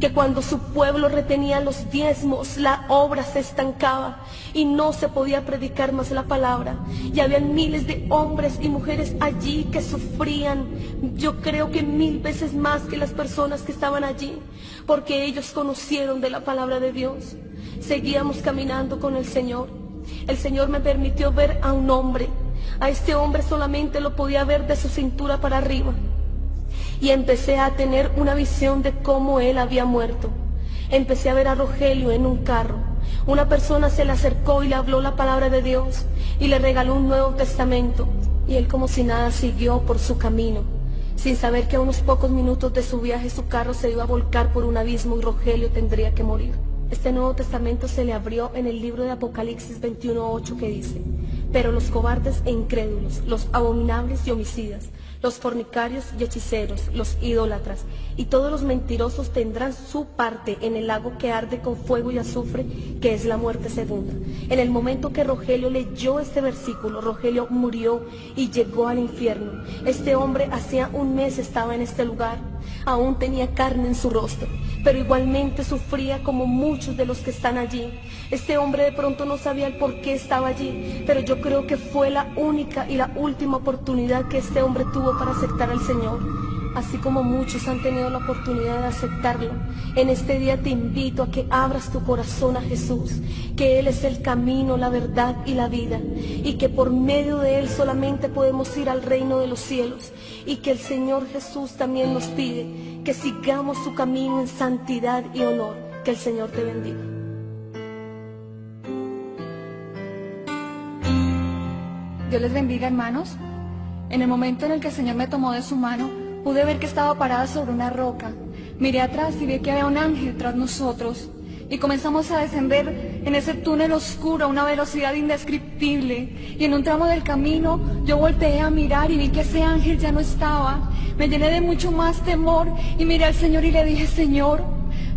que cuando su pueblo retenía los diezmos, la obra se estancaba y no se podía predicar más la palabra. Y habían miles de hombres y mujeres allí que sufrían, yo creo que 1000 veces más que las personas que estaban allí, porque ellos conocieron de la palabra de Dios. Seguíamos caminando con el Señor. El Señor me permitió ver a un hombre. A este hombre solamente lo podía ver de su cintura para arriba. Y empecé a tener una visión de cómo él había muerto. Empecé a ver a Rogelio en un carro. Una persona se le acercó y le habló la palabra de Dios y le regaló un Nuevo Testamento. Y él, como si nada, siguió por su camino, sin saber que a unos pocos minutos de su viaje su carro se iba a volcar por un abismo y Rogelio tendría que morir. Este Nuevo Testamento se le abrió en el libro de Apocalipsis 21:8, que dice: pero los cobardes e incrédulos, los abominables y homicidas, los fornicarios y hechiceros, los idólatras y todos los mentirosos tendrán su parte en el lago que arde con fuego y azufre, que es la muerte segunda. En el momento que Rogelio leyó este versículo, Rogelio murió y llegó al infierno. Este hombre hacía un mes estaba en este lugar, aún tenía carne en su rostro, pero igualmente sufría como muchos de los que están allí. Este hombre de pronto no sabía el por qué estaba allí, pero yo creo que fue la única y la última oportunidad que este hombre tuvo para aceptar al Señor, así como muchos han tenido la oportunidad de aceptarlo. En este día te invito a que abras tu corazón a Jesús, que Él es el camino, la verdad y la vida, y que por medio de Él solamente podemos ir al reino de los cielos, y que el Señor Jesús también nos pide que sigamos su camino en santidad y honor. Que el Señor te bendiga. Dios les bendiga, hermanos. En el momento en el que el Señor me tomó de su mano, pude ver que estaba parada sobre una roca. Miré atrás y vi que había un ángel tras nosotros. Y comenzamos a descender en ese túnel oscuro a una velocidad indescriptible. Y en un tramo del camino yo volteé a mirar y vi que ese ángel ya no estaba. Me llené de mucho más temor y miré al Señor y le dije: Señor,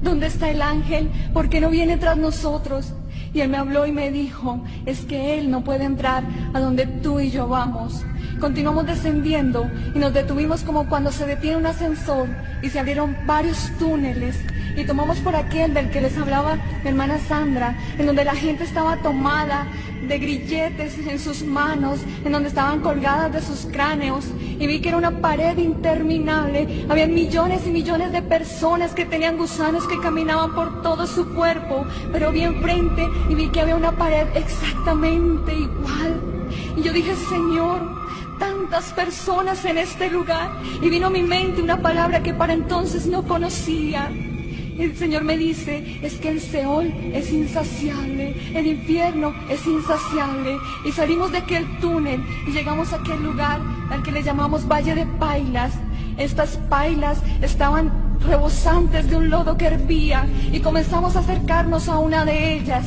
¿dónde está el ángel? ¿Por qué no viene tras nosotros? Y Él me habló y me dijo: es que Él no puede entrar a donde tú y yo vamos. Continuamos descendiendo y nos detuvimos como cuando se detiene un ascensor y se abrieron varios túneles, y tomamos por aquel del que les hablaba mi hermana Sandra, en donde la gente estaba tomada de grilletes en sus manos, en donde estaban colgadas de sus cráneos, y vi que era una pared interminable. Había millones y millones de personas que tenían gusanos que caminaban por todo su cuerpo, pero vi enfrente y vi que había una pared exactamente igual. Y yo dije: Señor, tantas personas en este lugar. Y vino a mi mente una palabra que para entonces no conocía. El Señor me dice: es que el Seol es insaciable, el infierno es insaciable. Y salimos de aquel túnel y llegamos a aquel lugar al que le llamamos Valle de Pailas. Estas pailas estaban rebosantes de un lodo que hervía, y comenzamos a acercarnos a una de ellas.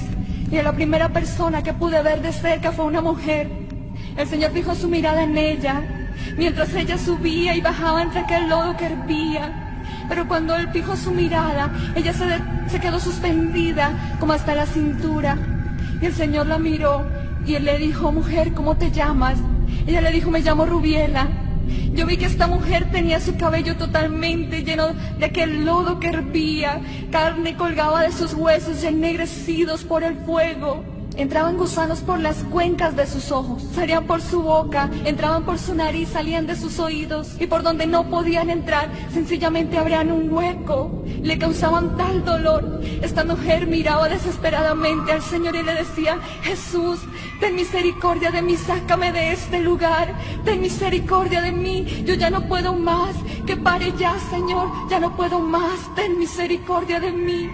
Y a la primera persona que pude ver de cerca fue una mujer. El Señor fijó su mirada en ella, mientras ella subía y bajaba entre aquel lodo que hervía. Pero cuando Él fijó su mirada, ella se quedó suspendida como hasta la cintura. Y el Señor la miró y Él le dijo: mujer, ¿cómo te llamas? Ella le dijo: me llamo Rubiela. Yo vi que esta mujer tenía su cabello totalmente lleno de aquel lodo que hervía, carne colgaba de sus huesos ennegrecidos por el fuego. Entraban gusanos por las cuencas de sus ojos, salían por su boca, entraban por su nariz, salían de sus oídos, y por donde no podían entrar, sencillamente abrían un hueco. Le causaban tal dolor. Esta mujer miraba desesperadamente al Señor y le decía: Jesús, ten misericordia de mí, sácame de este lugar, ten misericordia de mí, yo ya no puedo más, que pare ya, Señor, ya no puedo más, ten misericordia de mí.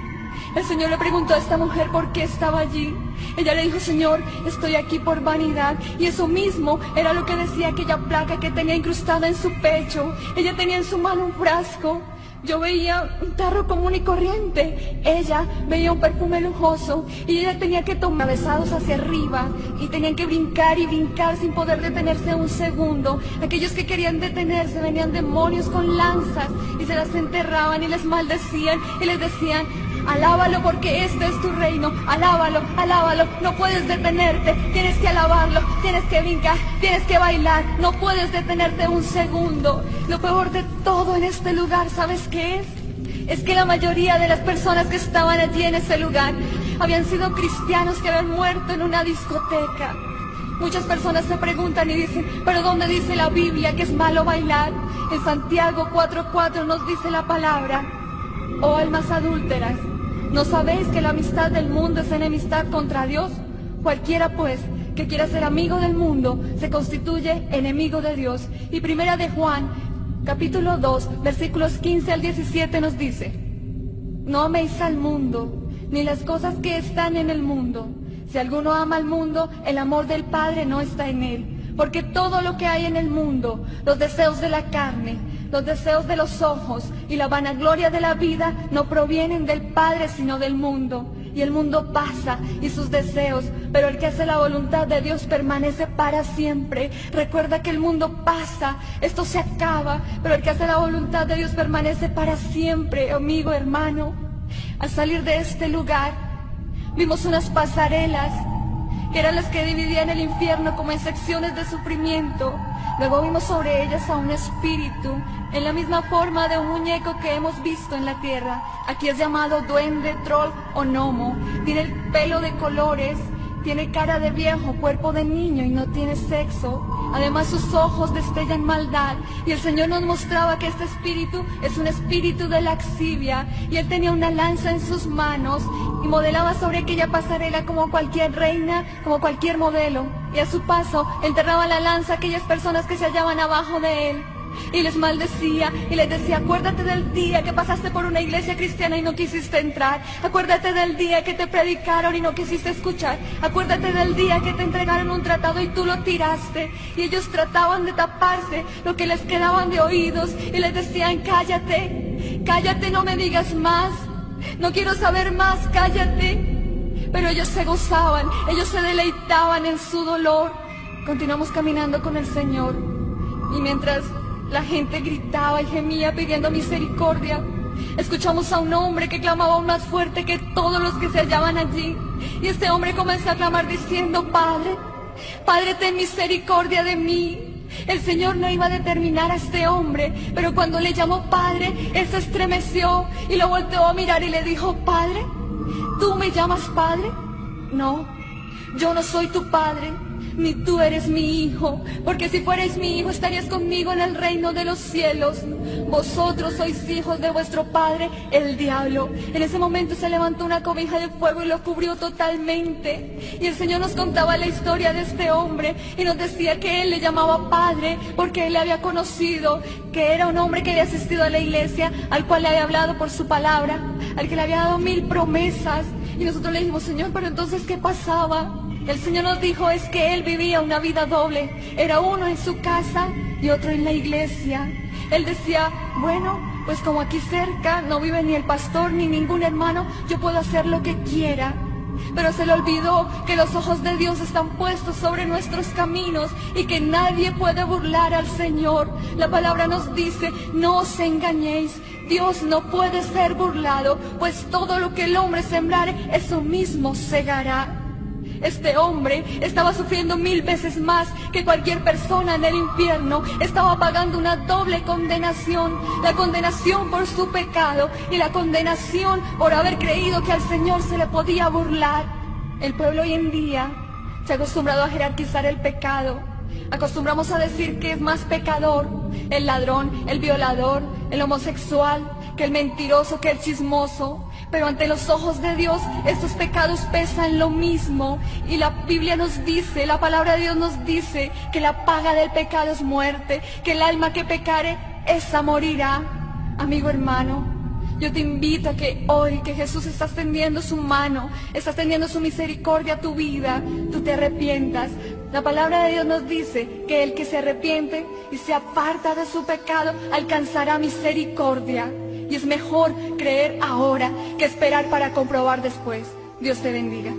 El Señor le preguntó a esta mujer por qué estaba allí. Ella le dijo: Señor, estoy aquí por vanidad. Y eso mismo era lo que decía aquella placa que tenía incrustada en su pecho. Ella tenía en su mano un frasco. Yo veía un tarro común y corriente. Ella veía un perfume lujoso. Y ella tenía que tomar besados hacia arriba. Y tenían que brincar y brincar sin poder detenerse un segundo. Aquellos que querían detenerse venían demonios con lanzas y se las enterraban y les maldecían y les decían: alábalo porque este es tu reino, alábalo, alábalo, no puedes detenerte, tienes que alabarlo, tienes que brincar, tienes que bailar, no puedes detenerte un segundo. Lo peor de todo en este lugar, ¿sabes qué es? Es que la mayoría de las personas que estaban allí en ese lugar habían sido cristianos que habían muerto en una discoteca. Muchas personas se preguntan y dicen: ¿pero dónde dice la Biblia que es malo bailar? En Santiago 4:4 nos dice la palabra: oh almas adúlteras, ¿no sabéis que la amistad del mundo es enemistad contra Dios? Cualquiera pues que quiera ser amigo del mundo se constituye enemigo de Dios. Y primera de Juan, capítulo 2, versículos 15 al 17 nos dice: no améis al mundo, ni las cosas que están en el mundo. Si alguno ama al mundo, el amor del Padre no está en él. Porque todo lo que hay en el mundo, los deseos de la carne, los deseos de los ojos y la vanagloria de la vida no provienen del Padre sino del mundo. Y el mundo pasa y sus deseos, pero el que hace la voluntad de Dios permanece para siempre. Recuerda que el mundo pasa, esto se acaba, pero el que hace la voluntad de Dios permanece para siempre, amigo, hermano. Al salir de este lugar, vimos unas pasarelas que eran las que dividían el infierno como en secciones de sufrimiento. Luego vimos sobre ellas a un espíritu, en la misma forma de un muñeco que hemos visto en la tierra. Aquí es llamado duende, troll o gnomo. Tiene el pelo de colores, tiene cara de viejo, cuerpo de niño y no tiene sexo. Además sus ojos destellan maldad. Y el Señor nos mostraba que este espíritu es un espíritu de laxivia. Y él tenía una lanza en sus manos y modelaba sobre aquella pasarela como cualquier reina, como cualquier modelo. Y a su paso enterraba la lanza a aquellas personas que se hallaban abajo de él. Y les maldecía y les decía: acuérdate del día que pasaste por una iglesia cristiana y no quisiste entrar. Acuérdate del día que te predicaron y no quisiste escuchar. Acuérdate del día que te entregaron un tratado y tú lo tiraste. Y ellos trataban de taparse lo que les quedaban de oídos y les decían: cállate, cállate, no me digas más, no quiero saber más, cállate. Pero ellos se gozaban, ellos se deleitaban en su dolor. Continuamos caminando con el Señor y mientras la gente gritaba y gemía pidiendo misericordia, escuchamos a un hombre que clamaba aún más fuerte que todos los que se hallaban allí. Y este hombre comenzó a clamar diciendo: Padre, Padre, ten misericordia de mí. El Señor no iba a determinar a este hombre, pero cuando le llamó Padre, él se estremeció y lo volteó a mirar y le dijo: Padre, ¿tú me llamas Padre? No, yo no soy tu Padre, ni tú eres mi hijo, porque si fuerais mi hijo estarías conmigo en el reino de los cielos. Vosotros sois hijos de vuestro padre, el diablo. En ese momento se levantó una cobija de fuego y lo cubrió totalmente. Y el Señor nos contaba la historia de este hombre y nos decía que él le llamaba Padre porque él le había conocido, que era un hombre que había asistido a la iglesia, al cual le había hablado por su palabra, al que le había dado 1000 promesas. Y nosotros le dijimos: Señor, pero entonces ¿qué pasaba? El Señor nos dijo: es que él vivía una vida doble. Era uno en su casa y otro en la iglesia. Él decía: bueno, pues como aquí cerca no vive ni el pastor ni ningún hermano, yo puedo hacer lo que quiera. Pero se le olvidó que los ojos de Dios están puestos sobre nuestros caminos y que nadie puede burlar al Señor. La palabra nos dice: no os engañéis, Dios no puede ser burlado, pues todo lo que el hombre sembrare, eso mismo segará. Este hombre estaba sufriendo 1000 veces más que cualquier persona en el infierno. Estaba pagando una doble condenación, la condenación por su pecado y la condenación por haber creído que al Señor se le podía burlar. El pueblo hoy en día se ha acostumbrado a jerarquizar el pecado. Acostumbramos a decir que es más pecador el ladrón, el violador, el homosexual, que el mentiroso, que el chismoso. Pero ante los ojos de Dios estos pecados pesan lo mismo. Y la Biblia nos dice, la palabra de Dios nos dice que la paga del pecado es muerte, que el alma que pecare, esa morirá. Amigo hermano, yo te invito a que hoy que Jesús está extendiendo su mano, está extendiendo su misericordia a tu vida, tú te arrepientas. La palabra de Dios nos dice que el que se arrepiente y se aparta de su pecado alcanzará misericordia. Y es mejor creer ahora que esperar para comprobar después. Dios te bendiga.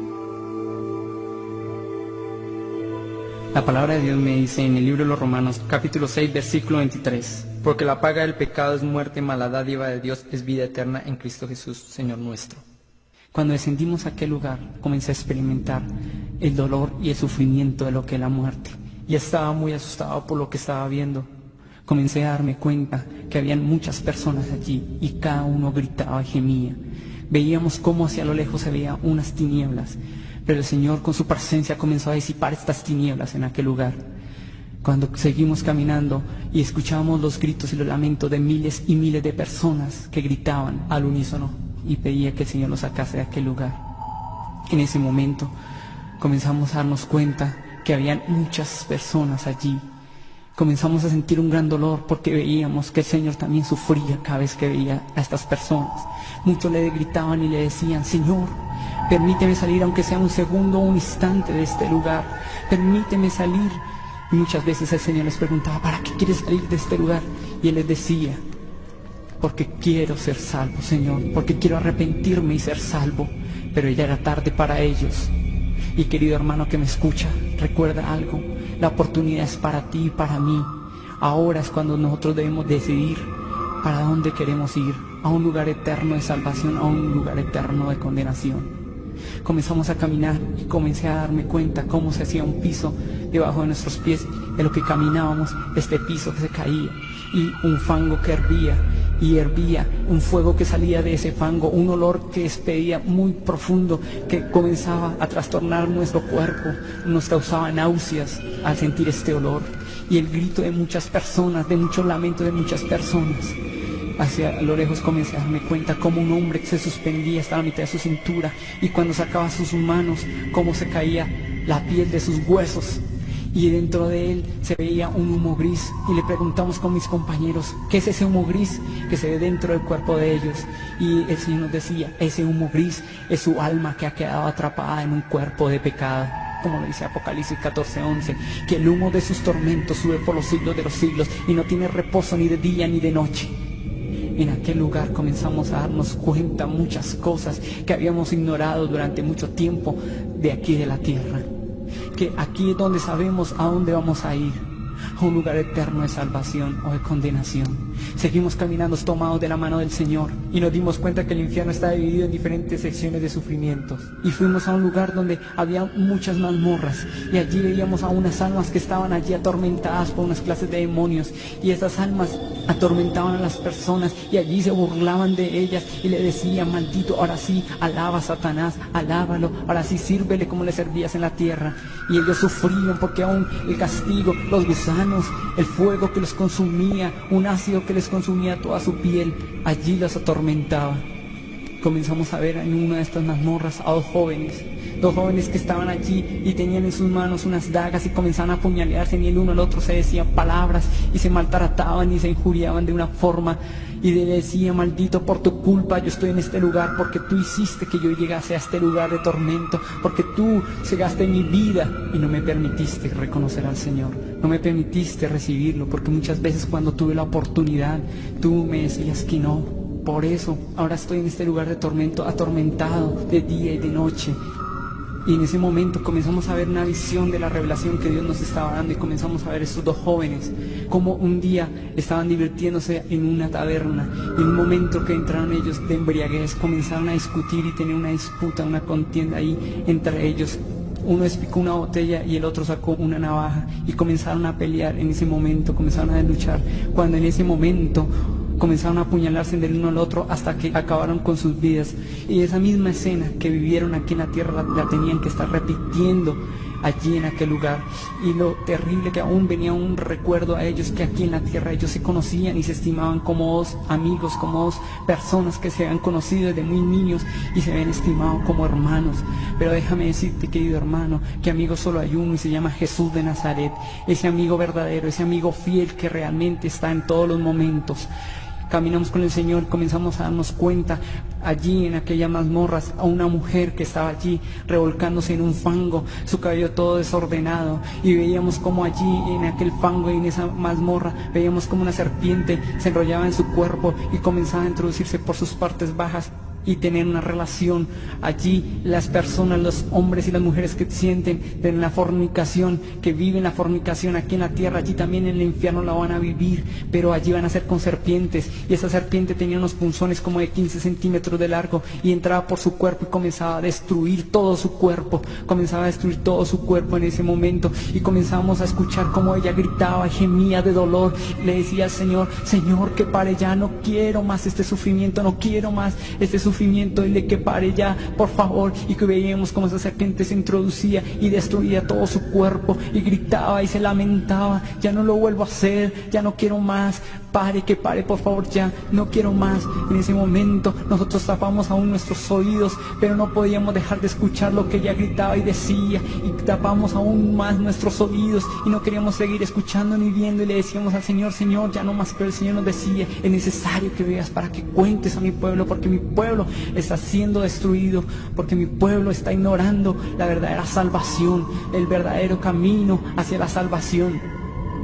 La palabra de Dios me dice en el libro de los Romanos, capítulo 6, versículo 23, porque la paga del pecado es muerte, mas la dádiva de Dios es vida eterna en Cristo Jesús, Señor nuestro. Cuando descendimos a aquel lugar, comencé a experimentar el dolor y el sufrimiento de lo que es la muerte. Y estaba muy asustado por lo que estaba viendo. Comencé a darme cuenta que habían muchas personas allí y cada uno gritaba y gemía. Veíamos cómo hacia lo lejos se veían unas tinieblas, pero el Señor con su presencia comenzó a disipar estas tinieblas en aquel lugar. Cuando seguimos caminando y escuchábamos los gritos y los lamentos de miles y miles de personas que gritaban al unísono y pedía que el Señor los sacase de aquel lugar. En ese momento comenzamos a darnos cuenta que habían muchas personas allí. Comenzamos a sentir un gran dolor porque veíamos que el Señor también sufría cada vez que veía a estas personas. Muchos le gritaban y le decían: Señor, permíteme salir aunque sea un segundo o un instante de este lugar. Permíteme salir. Y muchas veces el Señor les preguntaba: ¿para qué quieres salir de este lugar? Y Él les decía: porque quiero ser salvo, Señor, porque quiero arrepentirme y ser salvo. Pero ya era tarde para ellos. Y querido hermano que me escucha, recuerda algo: la oportunidad es para ti y para mí. Ahora es cuando nosotros debemos decidir para dónde queremos ir, a un lugar eterno de salvación, a un lugar eterno de condenación. Comenzamos a caminar y comencé a darme cuenta cómo se hacía un piso debajo de nuestros pies, de lo que caminábamos, este piso que se caía, y un fango que hervía, y hervía, un fuego que salía de ese fango, un olor que despedía muy profundo, que comenzaba a trastornar nuestro cuerpo, nos causaba náuseas al sentir este olor, y el grito de muchas personas, de muchos lamentos de muchas personas. Hacia lo lejos comencé a darme cuenta cómo un hombre que se suspendía hasta la mitad de su cintura, y cuando sacaba sus manos, cómo se caía la piel de sus huesos, y dentro de él se veía un humo gris. Y le preguntamos con mis compañeros: ¿qué es ese humo gris que se ve dentro del cuerpo de ellos? Y el Señor nos decía: ese humo gris es su alma que ha quedado atrapada en un cuerpo de pecado. Como lo dice Apocalipsis 14:11, que el humo de sus tormentos sube por los siglos de los siglos y no tiene reposo ni de día ni de noche. En aquel lugar comenzamos a darnos cuenta muchas cosas que habíamos ignorado durante mucho tiempo de aquí de la tierra. Que aquí es donde sabemos a dónde vamos a ir, a un lugar eterno de salvación o de condenación. Seguimos caminando tomados de la mano del Señor y nos dimos cuenta que el infierno está dividido en diferentes secciones de sufrimientos. Y fuimos a un lugar donde había muchas mazmorras, y allí veíamos a unas almas que estaban allí atormentadas por unas clases de demonios, y esas almas atormentaban a las personas y allí se burlaban de ellas y le decían: maldito, ahora sí, alaba a Satanás, alábalo, ahora sí, sírvele como le servías en la tierra. Y ellos sufrían porque aún el castigo, los gusanos, el fuego que los consumía, un ácido que les consumía toda su piel, allí los atormentaba. Comenzamos a ver en una de estas mazmorras a dos jóvenes que estaban allí y tenían en sus manos unas dagas y comenzaban a apuñalarse, y el uno al otro se decían palabras y se maltrataban y se injuriaban de una forma, y le decía: maldito, por tu culpa yo estoy en este lugar, porque tú hiciste que yo llegase a este lugar de tormento, porque tú cegaste mi vida y no me permitiste reconocer al Señor, no me permitiste recibirlo, porque muchas veces cuando tuve la oportunidad tú me decías que no. Por eso ahora estoy en este lugar de tormento, atormentado de día y de noche. Y en ese momento comenzamos a ver una visión de la revelación que Dios nos estaba dando, y comenzamos a ver estos dos jóvenes como un día estaban divirtiéndose en una taberna, y en un momento que entraron ellos de embriaguez comenzaron a discutir y tener una disputa, una contienda ahí entre ellos. uno despicó una botella y el otro sacó una navaja y comenzaron a pelear. En ese momento comenzaron a luchar, cuando en ese momento comenzaron a apuñalarse del uno al otro hasta que acabaron con sus vidas. Y esa misma escena que vivieron aquí en la tierra la tenían que estar repitiendo allí en aquel lugar. Y lo terrible que aún venía un recuerdo a ellos, que aquí en la tierra ellos se conocían y se estimaban como dos amigos, como dos personas que se habían conocido desde muy niños y se habían estimado como hermanos. Pero déjame decirte, querido hermano, que amigo solo hay uno y se llama Jesús de Nazaret, ese amigo verdadero, ese amigo fiel que realmente está en todos los momentos. Caminamos con el Señor, comenzamos a darnos cuenta allí en aquellas mazmorras a una mujer que estaba allí revolcándose en un fango, su cabello todo desordenado, y veíamos como allí en aquel fango y en esa mazmorra veíamos como una serpiente se enrollaba en su cuerpo y comenzaba a introducirse por sus partes bajas y tener una relación. Allí las personas, los hombres y las mujeres que sienten de la fornicación, que viven la fornicación aquí en la tierra, allí también en el infierno la van a vivir, pero allí van a ser con serpientes, y esa serpiente tenía unos punzones como de 15 centímetros de largo y entraba por su cuerpo y comenzaba a destruir todo su cuerpo, en ese momento, y comenzamos a escuchar como ella gritaba y gemía de dolor, le decía al Señor: Señor, que pare ya, no quiero más este sufrimiento, no quiero más este sufrimiento, dile que pare ya, por favor. Y que veíamos como esa serpiente se introducía y destruía todo su cuerpo y gritaba y se lamentaba: ya no lo vuelvo a hacer, ya no quiero más, pare, que pare, por favor, ya no quiero más. En ese momento nosotros tapamos aún nuestros oídos, pero no podíamos dejar de escuchar lo que ella gritaba y decía, y tapamos aún más nuestros oídos y no queríamos seguir escuchando ni viendo, y le decíamos al Señor: Señor, ya no más. Pero el Señor nos decía: es necesario que veas para que cuentes a mi pueblo, porque mi pueblo está siendo destruido, porque mi pueblo está ignorando la verdadera salvación, el verdadero camino hacia la salvación.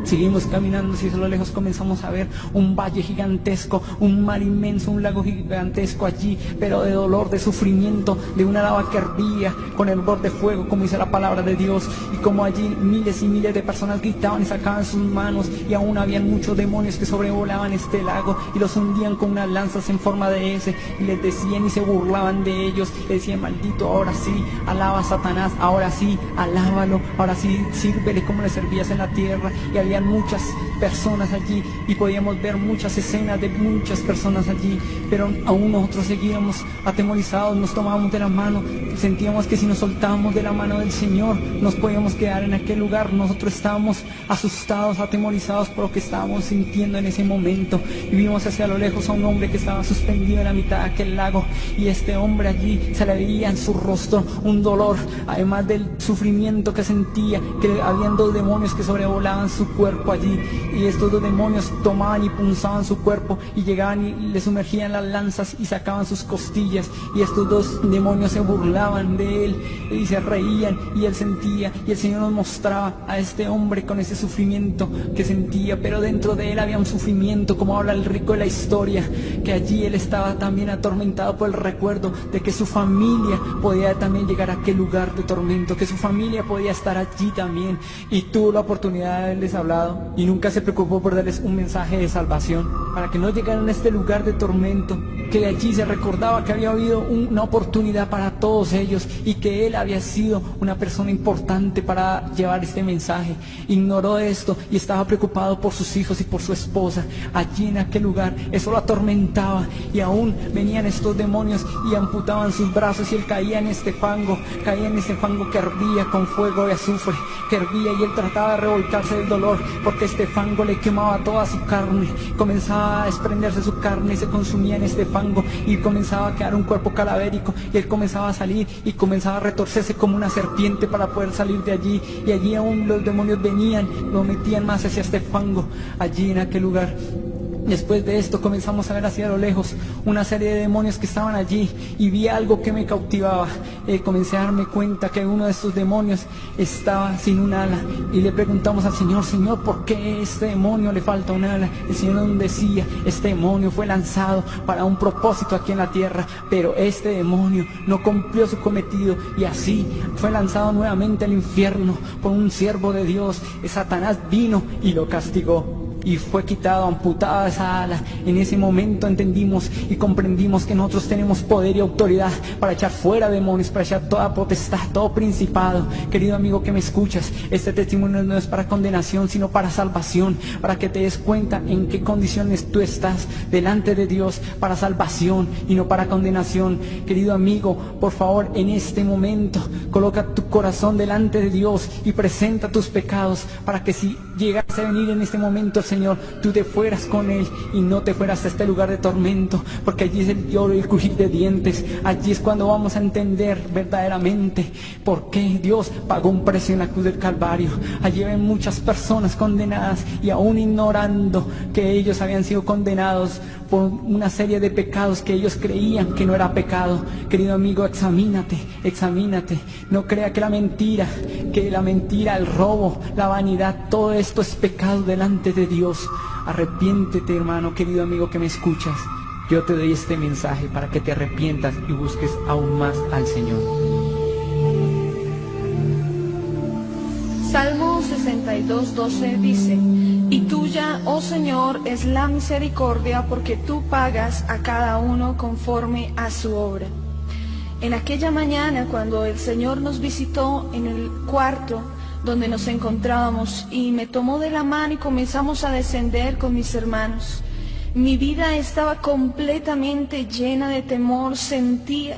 Seguimos caminando, y a lo lejos comenzamos a ver un valle gigantesco, un mar inmenso, un lago gigantesco allí, pero de dolor, de sufrimiento, de una lava que hervía con el hervor de fuego, como dice la palabra de Dios, y como allí miles y miles de personas gritaban y sacaban sus manos, y aún habían muchos demonios que sobrevolaban este lago y los hundían con unas lanzas en forma de S, y les decían y se burlaban de ellos, les decían: maldito, ahora sí, alaba a Satanás, ahora sí, alábalo, ahora sí, sírvele como le servías en la tierra. Y había muchas personas allí y podíamos ver muchas escenas de muchas personas allí, pero aún nosotros seguíamos atemorizados, nos tomábamos de la mano, sentíamos que si nos soltábamos de la mano del Señor nos podíamos quedar en aquel lugar. Nosotros estábamos asustados, atemorizados por lo que estábamos sintiendo en ese momento, y vimos hacia lo lejos a un hombre que estaba suspendido en la mitad de aquel lago, y este hombre allí se le veía en su rostro un dolor, además del sufrimiento que sentía, que habían dos demonios que sobrevolaban su cuerpo allí, y estos dos demonios tomaban y punzaban su cuerpo y llegaban y le sumergían las lanzas y sacaban sus costillas, y estos dos demonios se burlaban de él y se reían, y él sentía, y el Señor nos mostraba a este hombre con ese sufrimiento que sentía, pero dentro de él había un sufrimiento, como habla el rico de la historia, que allí él estaba también atormentado por el recuerdo de que su familia podía también llegar a aquel lugar de tormento, que su familia podía estar allí también, y tuvo la oportunidad de haberles hablado y nunca se preocupó por darles un mensaje de salvación para que no llegaran a este lugar de tormento, que de allí se recordaba que había habido una oportunidad para todos ellos y que él había sido una persona importante para llevar este mensaje. Ignoró esto y estaba preocupado por sus hijos y por su esposa allí en aquel lugar. Eso lo atormentaba, y aún venían estos demonios y amputaban sus brazos, y él caía en este fango que hervía con fuego de azufre, que hervía, y él trataba de revolcarse del dolor porque este fango le quemaba toda su carne, comenzaba a desprenderse su carne y se consumía en este fango, y comenzaba a quedar un cuerpo cadavérico, y él comenzaba a salir y comenzaba a retorcerse como una serpiente para poder salir de allí, y allí aún los demonios venían, lo metían más hacia este fango allí en aquel lugar. Después de esto comenzamos a ver hacia lo lejos una serie de demonios que estaban allí, y vi algo que me cautivaba. Comencé a darme cuenta que uno de estos demonios estaba sin un ala, y le preguntamos al Señor: Señor, ¿por qué a este demonio le falta un ala? El Señor nos decía: este demonio fue lanzado para un propósito aquí en la tierra, pero este demonio no cumplió su cometido, y así fue lanzado nuevamente al infierno por un siervo de Dios. Satanás vino y lo castigó. y fue quitado, amputada esa ala. En ese momento entendimos y comprendimos que nosotros tenemos poder y autoridad para echar fuera demonios, para echar toda potestad, todo principado. Querido amigo que me escuchas, este testimonio no es para condenación, sino para salvación, para que te des cuenta en qué condiciones tú estás delante de Dios, para salvación y no para condenación. Querido amigo, por favor, en este momento coloca tu corazón delante de Dios y presenta tus pecados, para que si llegase a venir en este momento el Señor, tú te fueras con Él y no te fueras a este lugar de tormento, porque allí es el lloro y el crujir de dientes. Allí es cuando vamos a entender verdaderamente por qué Dios pagó un precio en la cruz del Calvario. Allí ven muchas personas condenadas y aún ignorando que ellos habían sido condenados por una serie de pecados que ellos creían que no era pecado. Querido amigo, examínate, examínate. No crea que la mentira, el robo, la vanidad, todo esto es pecado delante de Dios. Arrepiéntete, hermano, querido amigo que me escuchas. Yo te doy este mensaje para que te arrepientas y busques aún más al Señor. Salmo 62:12 dice: Y tuya, oh Señor, es la misericordia, porque tú pagas a cada uno conforme a su obra. En aquella mañana, cuando el Señor nos visitó en el cuarto donde nos encontrábamos y me tomó de la mano y comenzamos a descender con mis hermanos, mi vida estaba completamente llena de temor. Sentía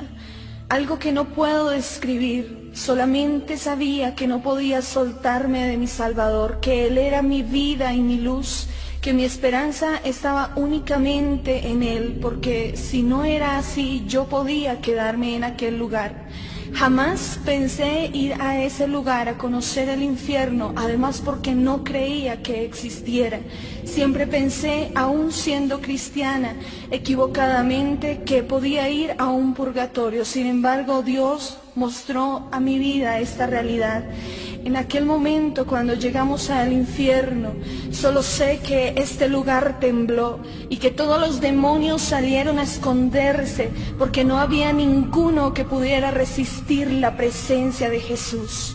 algo que no puedo describir. Solamente sabía que no podía soltarme de mi Salvador, que Él era mi vida y mi luz, que mi esperanza estaba únicamente en Él, porque si no era así, yo podía quedarme en aquel lugar. Jamás pensé ir a ese lugar a conocer el infierno, además porque no creía que existiera. Siempre pensé, aún siendo cristiana, equivocadamente, que podía ir a un purgatorio. Sin embargo, Dios mostró a mi vida esta realidad. En aquel momento, cuando llegamos al infierno, solo sé que este lugar tembló y que todos los demonios salieron a esconderse, porque no había ninguno que pudiera resistir la presencia de Jesús.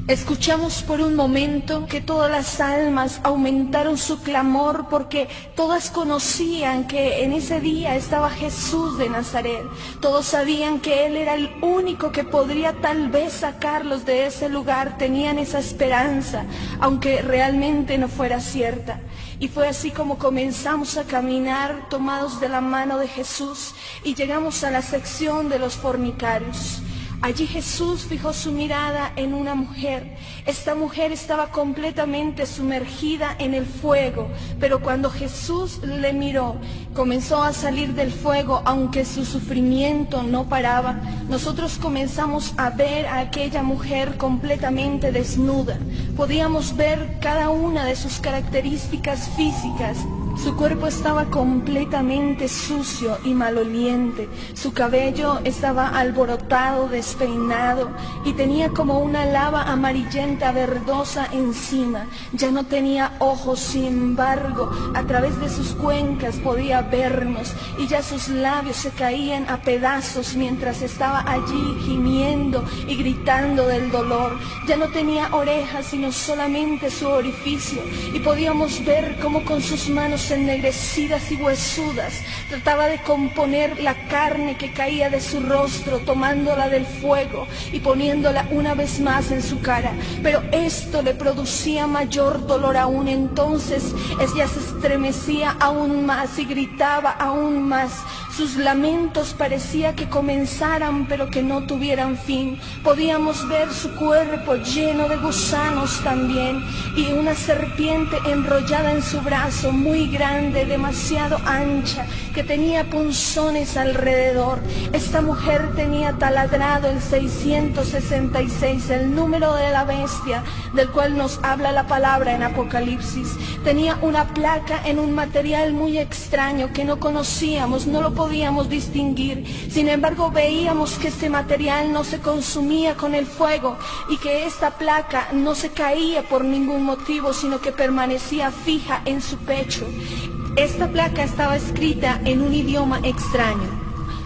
Escuchamos por un momento que todas las almas aumentaron su clamor, porque todas conocían que en ese día estaba Jesús de Nazaret. Todos sabían que Él era el único que podría tal vez sacarlos de ese lugar. Tenían esa esperanza, aunque realmente no fuera cierta. Y fue así como comenzamos a caminar tomados de la mano de Jesús y llegamos a la sección de los fornicarios. Allí Jesús fijó su mirada en una mujer. Esta mujer estaba completamente sumergida en el fuego, pero cuando Jesús le miró, comenzó a salir del fuego, aunque su sufrimiento no paraba. Nosotros comenzamos a ver a aquella mujer completamente desnuda. Podíamos ver cada una de sus características físicas. Su cuerpo estaba completamente sucio y maloliente. Su cabello estaba alborotado, despeinado, y tenía como una lava amarillenta verdosa encima. Ya no tenía ojos, sin embargo, a través de sus cuencas podía vernos, y ya sus labios se caían a pedazos mientras estaba allí gimiendo y gritando del dolor. Ya no tenía orejas, sino solamente su orificio, y podíamos ver cómo con sus manos ennegrecidas y huesudas trataba de componer la carne que caía de su rostro, tomándola del fuego y poniéndola una vez más en su cara. Pero esto le producía mayor dolor aún. Entonces ella se estremecía aún más y gritaba aún más. Sus lamentos parecía que comenzaran, pero que no tuvieran fin. Podíamos ver su cuerpo lleno de gusanos también, y una serpiente enrollada en su brazo, muy grande, demasiado ancha, que tenía punzones alrededor. Esta mujer tenía taladrado el 666, el número de la bestia, del cual nos habla la palabra en Apocalipsis. Tenía una placa en un material muy extraño que no conocíamos, no lo podíamos distinguir. Sin embargo, veíamos que este material no se consumía con el fuego y que esta placa no se caía por ningún motivo, sino que permanecía fija en su pecho. Esta placa estaba escrita en un idioma extraño,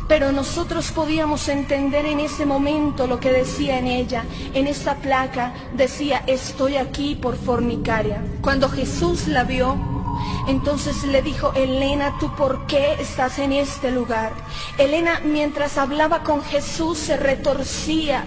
pero nosotros podíamos entender en ese momento lo que decía en ella. En esta placa decía: estoy aquí por fornicaria. Cuando Jesús la vio, Entonces le dijo: Elena, ¿tú por qué estás en este lugar? Elena, mientras hablaba con Jesús, se retorcía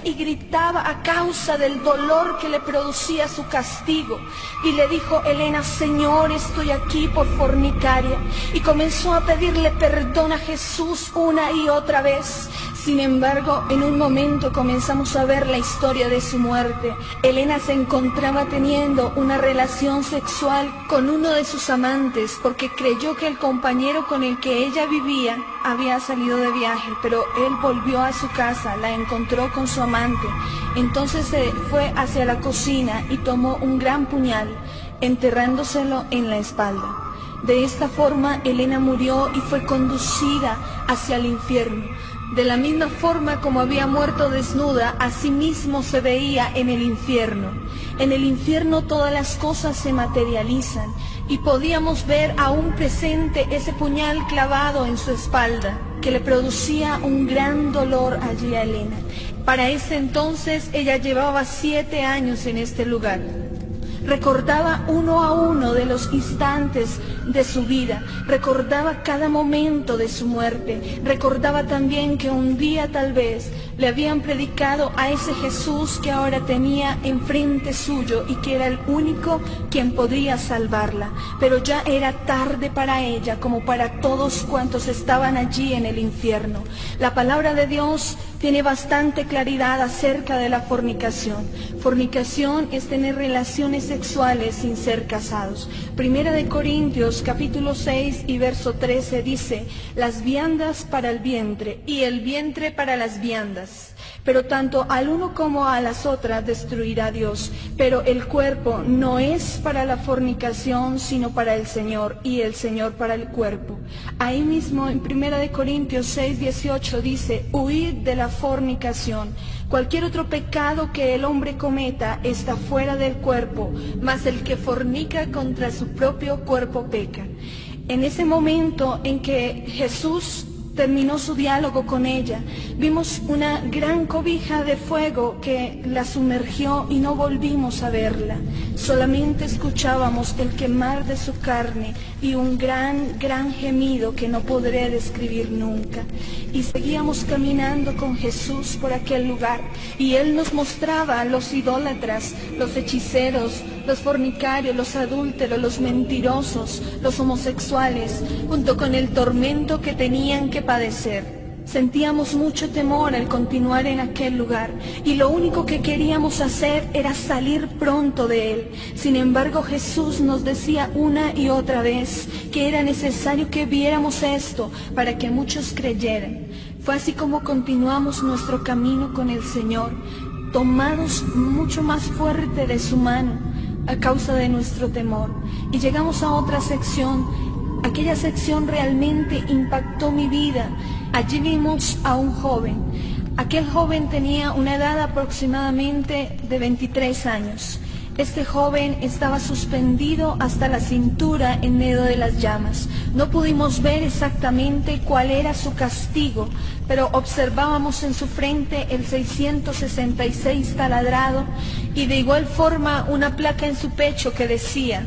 y gritaba a causa del dolor que le producía su castigo. Y le dijo Elena: Señor, estoy aquí por fornicaria. Y comenzó a pedirle perdón a Jesús una y otra vez. Sin embargo, en un momento comenzamos a ver la historia de su muerte. Elena se encontraba teniendo una relación sexual con uno de sus amantes porque creyó que el compañero con el que ella vivía había salido de viaje, pero él volvió a su casa, la encontró con su amante. Entonces se fue hacia la cocina y tomó un gran puñal, enterrándoselo en la espalda. De esta forma, Elena murió y fue conducida hacia el infierno. De la misma forma como había muerto desnuda, así mismo se veía en el infierno. En el infierno todas las cosas se materializan y podíamos ver aún presente ese puñal clavado en su espalda, que le producía un gran dolor allí a Elena. Para ese entonces ella llevaba 7 años en este lugar. Recordaba uno a uno de los instantes de su vida, recordaba cada momento de su muerte, recordaba también que un día tal vez le habían predicado a ese Jesús que ahora tenía enfrente suyo y que era el único quien podría salvarla, pero ya era tarde para ella como para todos cuantos estaban allí en el infierno. La palabra de Dios tiene bastante claridad acerca de la fornicación. Fornicación es tener relaciones sexuales sin ser casados. Primera de Corintios capítulo 6 y verso 13 dice: las viandas para el vientre y el vientre para las viandas. Pero tanto al uno como a las otras destruirá Dios. Pero el cuerpo no es para la fornicación, sino para el Señor, y el Señor para el cuerpo. Ahí mismo en 1 Corintios 6:18 dice: huid de la fornicación. Cualquier otro pecado que el hombre cometa está fuera del cuerpo, mas el que fornica contra su propio cuerpo peca. En ese momento en que Jesús terminó su diálogo con ella, vimos una gran cobija de fuego que la sumergió y no volvimos a verla. Solamente escuchábamos el quemar de su carne y un gran gemido que no podré describir nunca. Y seguíamos caminando con Jesús por aquel lugar y Él nos mostraba a los idólatras, los hechiceros, los fornicarios, los adúlteros, los mentirosos, los homosexuales, junto con el tormento que tenían que padecer. Sentíamos mucho temor al continuar en aquel lugar y lo único que queríamos hacer era salir pronto de él. Sin embargo, Jesús nos decía una y otra vez que era necesario que viéramos esto para que muchos creyeran. Fue así como continuamos nuestro camino con el Señor, tomados mucho más fuerte de su mano a causa de nuestro temor. Y llegamos a otra sección. Aquella sección realmente impactó mi vida. Allí vimos a un joven. Aquel joven tenía una edad aproximadamente de 23 años. Este joven estaba suspendido hasta la cintura en medio de las llamas. No pudimos ver exactamente cuál era su castigo, pero observábamos en su frente el 666 taladrado y de igual forma una placa en su pecho que decía: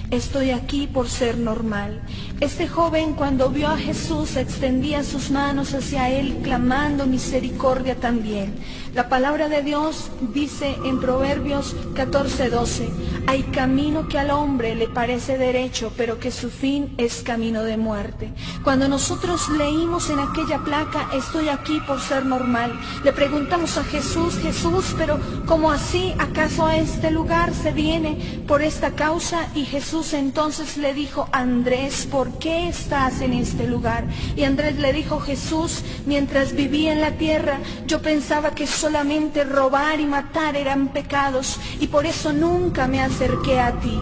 estoy aquí por ser normal. Este joven, cuando vio a Jesús, extendía sus manos hacia él, clamando misericordia también. La palabra de Dios dice en Proverbios 14:12: hay camino que al hombre le parece derecho, pero que su fin es camino de muerte. Cuando nosotros leímos en aquella placa, estoy aquí por ser normal, le preguntamos a Jesús: Jesús, pero ¿cómo así? ¿Acaso a este lugar se viene por esta causa? Y Jesús entonces le dijo: Andrés, ¿por qué estás en este lugar? Y Andrés le dijo: Jesús, mientras vivía en la tierra, yo pensaba que solamente robar y matar eran pecados, y por eso nunca me acerqué a ti.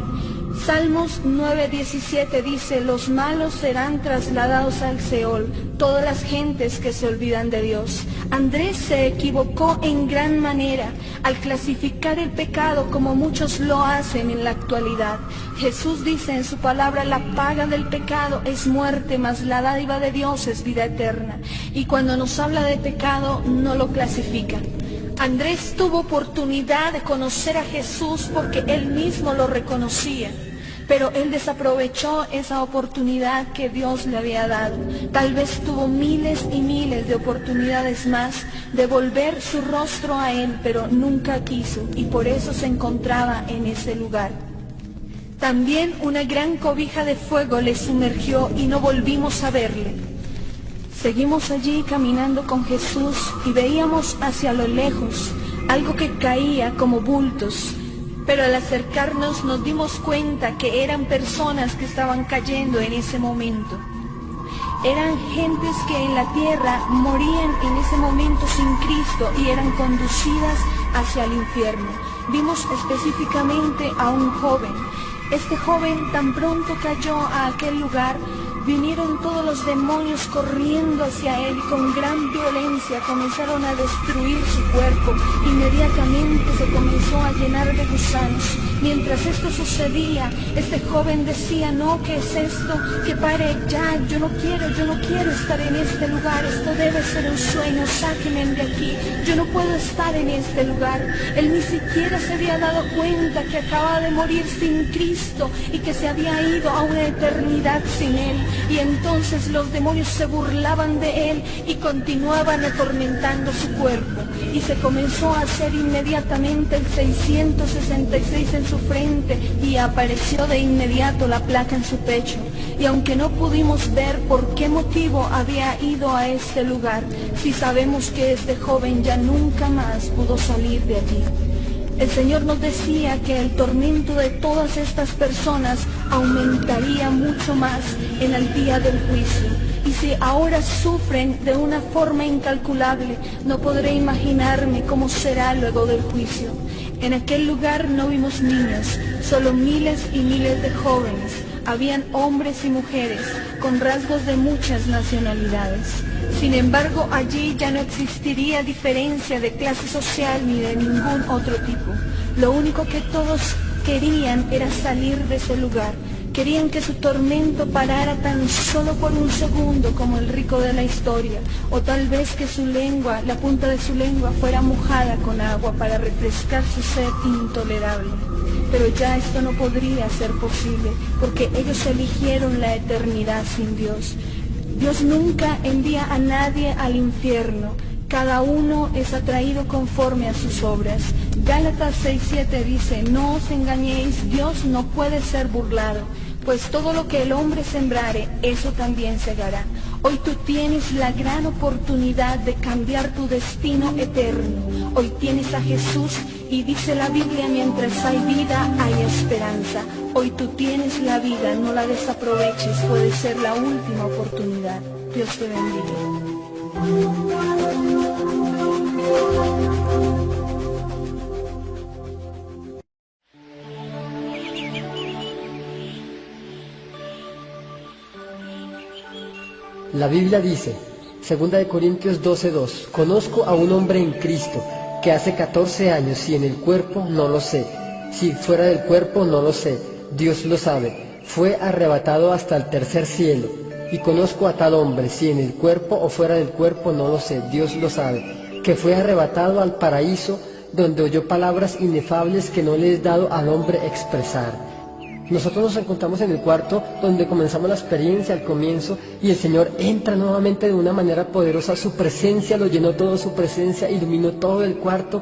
Salmos 9:17 dice: los malos serán trasladados al Seol, todas las gentes que se olvidan de Dios. Andrés se equivocó en gran manera al clasificar el pecado como muchos lo hacen en la actualidad. Jesús dice en su palabra: la paga del pecado es muerte, mas la dádiva de Dios es vida eterna. Y cuando nos habla de pecado, no lo clasifica. Andrés tuvo oportunidad de conocer a Jesús porque él mismo lo reconocía. Pero él desaprovechó esa oportunidad que Dios le había dado. Tal vez tuvo miles y miles de oportunidades más de volver su rostro a él, pero nunca quiso, y por eso se encontraba en ese lugar. También una gran cobija de fuego le sumergió y no volvimos a verle. Seguimos allí caminando con Jesús y veíamos hacia lo lejos algo que caía como bultos, pero al acercarnos nos dimos cuenta que eran personas que estaban cayendo en ese momento. Eran gentes que en la tierra morían en ese momento sin Cristo y eran conducidas hacia el infierno. Vimos específicamente a un joven. Este joven tan pronto cayó a aquel lugar, vinieron todos los demonios corriendo hacia él y con gran violencia comenzaron a destruir su cuerpo. Inmediatamente se comenzó a llenar de gusanos. Mientras esto sucedía, este joven decía: no, ¿qué es esto? Que pare ya, yo no quiero estar en este lugar, esto debe ser un sueño, sáquenme de aquí, yo no puedo estar en este lugar. Él ni siquiera se había dado cuenta que acababa de morir sin Cristo y que se había ido a una eternidad sin Él. Y entonces los demonios se burlaban de él y continuaban atormentando su cuerpo. Y se comenzó a hacer inmediatamente el 666 en su frente y apareció de inmediato la placa en su pecho. Y aunque no pudimos ver por qué motivo había ido a este lugar, sí sabemos que este joven ya nunca más pudo salir de allí. El Señor nos decía que el tormento de todas estas personas aumentaría mucho más en el día del juicio. Y si ahora sufren de una forma incalculable, no podré imaginarme cómo será luego del juicio. En aquel lugar no vimos niños, solo miles y miles de jóvenes. Habían hombres y mujeres con rasgos de muchas nacionalidades. Sin embargo, allí ya no existiría diferencia de clase social ni de ningún otro tipo. Lo único que todos querían era salir de ese lugar. Querían que su tormento parara tan solo por un segundo como el rico de la historia, o tal vez que su lengua, la punta de su lengua, fuera mojada con agua para refrescar su sed intolerable. Pero ya esto no podría ser posible, porque ellos eligieron la eternidad sin Dios. Dios nunca envía a nadie al infierno. Cada uno es atraído conforme a sus obras. Gálatas 6:7 dice: no os engañéis, Dios no puede ser burlado, pues todo lo que el hombre sembrare, eso también segará. Hoy tú tienes la gran oportunidad de cambiar tu destino eterno. Hoy tienes a Jesús y dice la Biblia: mientras hay vida, hay esperanza. Hoy tú tienes la vida, no la desaproveches, puede ser la última oportunidad. Dios te bendiga. La Biblia dice, 2 Corintios 12:2, conozco a un hombre en Cristo que hace 14 años, si en el cuerpo no lo sé, si fuera del cuerpo no lo sé, Dios lo sabe, fue arrebatado hasta el tercer cielo. Y conozco a tal hombre, si en el cuerpo o fuera del cuerpo no lo sé, Dios lo sabe, que fue arrebatado al paraíso, donde oyó palabras inefables que no le es dado al hombre expresar. Nosotros nos encontramos en el cuarto donde comenzamos la experiencia al comienzo y el Señor entra nuevamente de una manera poderosa. Su presencia lo llenó todo, su presencia iluminó todo el cuarto.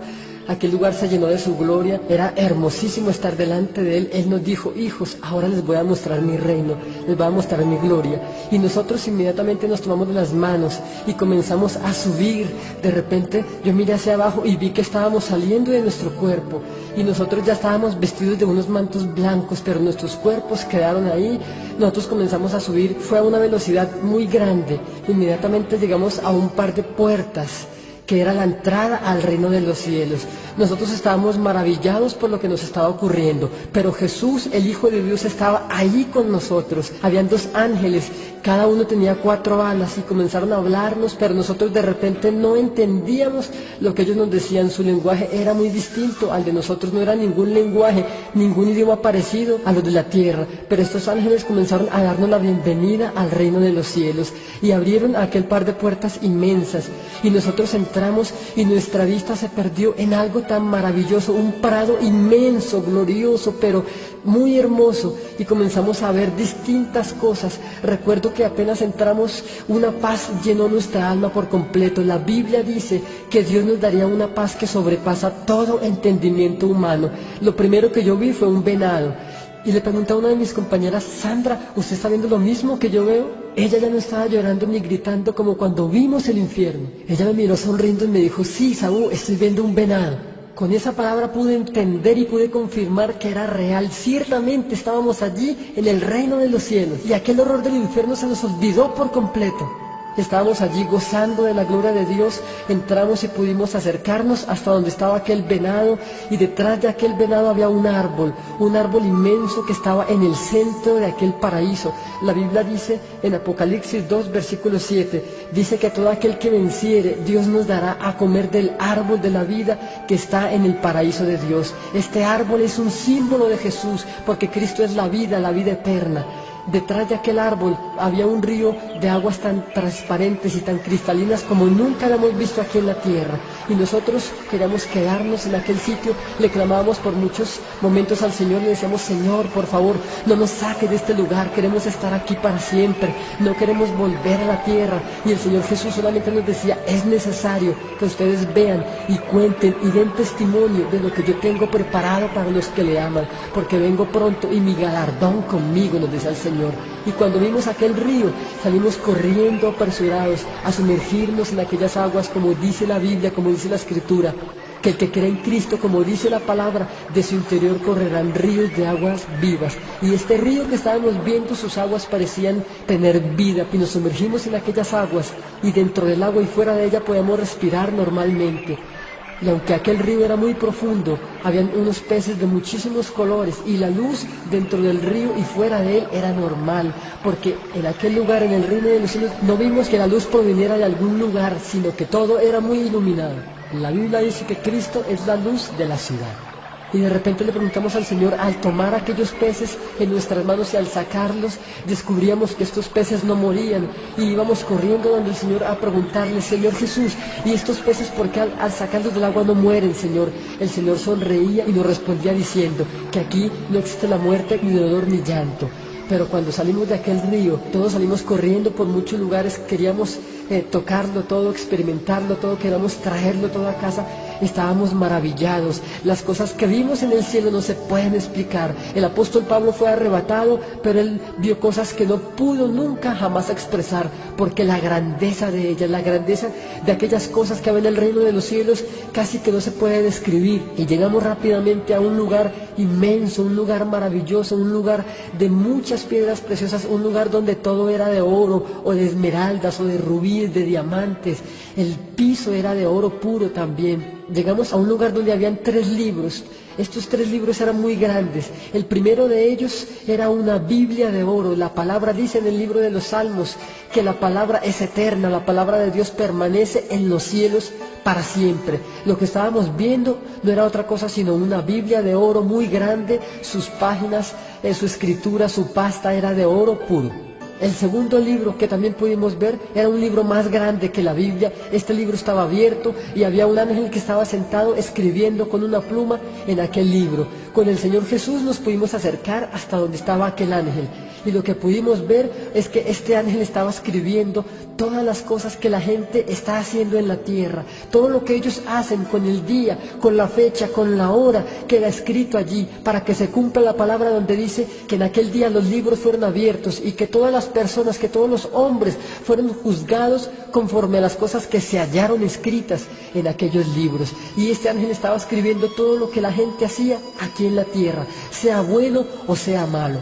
Aquel lugar se llenó de su gloria, era hermosísimo estar delante de Él. Él nos dijo: hijos, ahora les voy a mostrar mi reino, les voy a mostrar mi gloria. Y nosotros inmediatamente nos tomamos de las manos y comenzamos a subir. De repente yo miré hacia abajo y vi que estábamos saliendo de nuestro cuerpo y nosotros ya estábamos vestidos de unos mantos blancos, pero nuestros cuerpos quedaron ahí. Nosotros comenzamos a subir, fue a una velocidad muy grande. Inmediatamente llegamos a un par de puertas que era la entrada al reino de los cielos. Nosotros estábamos maravillados por lo que nos estaba ocurriendo, pero Jesús, el Hijo de Dios, estaba ahí con nosotros. Habían dos ángeles Cada uno tenía 4 alas y comenzaron a hablarnos, pero nosotros de repente no entendíamos lo que ellos nos decían. Su lenguaje era muy distinto al de nosotros, no era ningún lenguaje, ningún idioma parecido a los de la tierra. Pero estos ángeles comenzaron a darnos la bienvenida al reino de los cielos y abrieron aquel par de puertas inmensas. Y nosotros entramos y nuestra vista se perdió en algo tan maravilloso, un prado inmenso, glorioso, pero muy hermoso. Y comenzamos a ver distintas cosas. Recuerdo que apenas entramos, una paz llenó nuestra alma por completo. La Biblia dice que Dios nos daría una paz que sobrepasa todo entendimiento humano. Lo primero que yo vi fue un venado. Y le pregunté a una de mis compañeras: Sandra, ¿usted está viendo lo mismo que yo veo? Ella ya no estaba llorando ni gritando como cuando vimos el infierno. Ella me miró sonriendo y me dijo: sí, Saúl, estoy viendo un venado. Con esa palabra pude entender y pude confirmar que era real. Ciertamente estábamos allí en el reino de los cielos y aquel horror del infierno se nos olvidó por completo. Estábamos allí gozando de la gloria de Dios, entramos y pudimos acercarnos hasta donde estaba aquel venado, y detrás de aquel venado había un árbol inmenso que estaba en el centro de aquel paraíso. La Biblia dice en Apocalipsis 2, versículo 7, dice que todo aquel que venciere, Dios nos dará a comer del árbol de la vida que está en el paraíso de Dios. Este árbol es un símbolo de Jesús, porque Cristo es la vida eterna. Detrás de aquel árbol había un río de aguas tan transparentes y tan cristalinas como nunca lo hemos visto aquí en la tierra. Y nosotros queríamos quedarnos en aquel sitio, le clamábamos por muchos momentos al Señor y le decíamos: Señor, por favor, no nos saque de este lugar, queremos estar aquí para siempre, no queremos volver a la tierra. Y el Señor Jesús solamente nos decía: es necesario que ustedes vean y cuenten y den testimonio de lo que yo tengo preparado para los que le aman, porque vengo pronto y mi galardón conmigo, nos decía el Señor. Y cuando vimos aquel río, salimos corriendo apresurados a sumergirnos en aquellas aguas, como dice la Biblia, como dice la Escritura, que el que cree en Cristo, como dice la palabra, de su interior correrán ríos de aguas vivas. Y este río que estábamos viendo, sus aguas parecían tener vida, y nos sumergimos en aquellas aguas, y dentro del agua y fuera de ella podíamos respirar normalmente. Y aunque aquel río era muy profundo, habían unos peces de muchísimos colores, y la luz dentro del río y fuera de él era normal, porque en aquel lugar, en el reino de los cielos, no vimos que la luz proviniera de algún lugar, sino que todo era muy iluminado. La Biblia dice que Cristo es la luz de la ciudad. Y de repente le preguntamos al Señor, al tomar aquellos peces en nuestras manos y al sacarlos, descubríamos que estos peces no morían, y íbamos corriendo donde el Señor a preguntarle: Señor Jesús, ¿y estos peces por qué al sacarlos del agua no mueren, Señor? El Señor sonreía y nos respondía diciendo que aquí no existe la muerte, ni dolor, ni llanto. Pero cuando salimos de aquel río, todos salimos corriendo por muchos lugares, queríamos tocarlo todo, experimentarlo todo, queríamos traerlo todo a casa. Estábamos maravillados. Las cosas que vimos en el cielo no se pueden explicar. El apóstol Pablo fue arrebatado, pero él vio cosas que no pudo nunca jamás expresar, porque la grandeza de ellas, la grandeza de aquellas cosas que había en el reino de los cielos, casi que no se puede describir. Y llegamos rápidamente a un lugar inmenso, un lugar maravilloso, un lugar de muchas piedras preciosas, un lugar donde todo era de oro, o de esmeraldas, o de rubíes, de diamantes. El piso era de oro puro también. Llegamos a un lugar donde habían 3 libros. Estos 3 libros eran muy grandes. El primero de ellos era una Biblia de oro. La palabra dice en el libro de los Salmos que la palabra es eterna, la palabra de Dios permanece en los cielos para siempre. Lo que estábamos viendo no era otra cosa sino una Biblia de oro muy grande. Sus páginas, su escritura, su pasta era de oro puro. El segundo libro que también pudimos ver era un libro más grande que la Biblia. Este libro estaba abierto y había un ángel que estaba sentado escribiendo con una pluma en aquel libro. Con el Señor Jesús nos pudimos acercar hasta donde estaba aquel ángel. Y lo que pudimos ver es que este ángel estaba escribiendo todas las cosas que la gente está haciendo en la tierra. Todo lo que ellos hacen con el día, con la fecha, con la hora, queda escrito allí para que se cumpla la palabra donde dice que en aquel día los libros fueron abiertos y que todas las personas, que todos los hombres fueron juzgados conforme a las cosas que se hallaron escritas en aquellos libros. Y este ángel estaba escribiendo todo lo que la gente hacía aquí en la tierra, sea bueno o sea malo.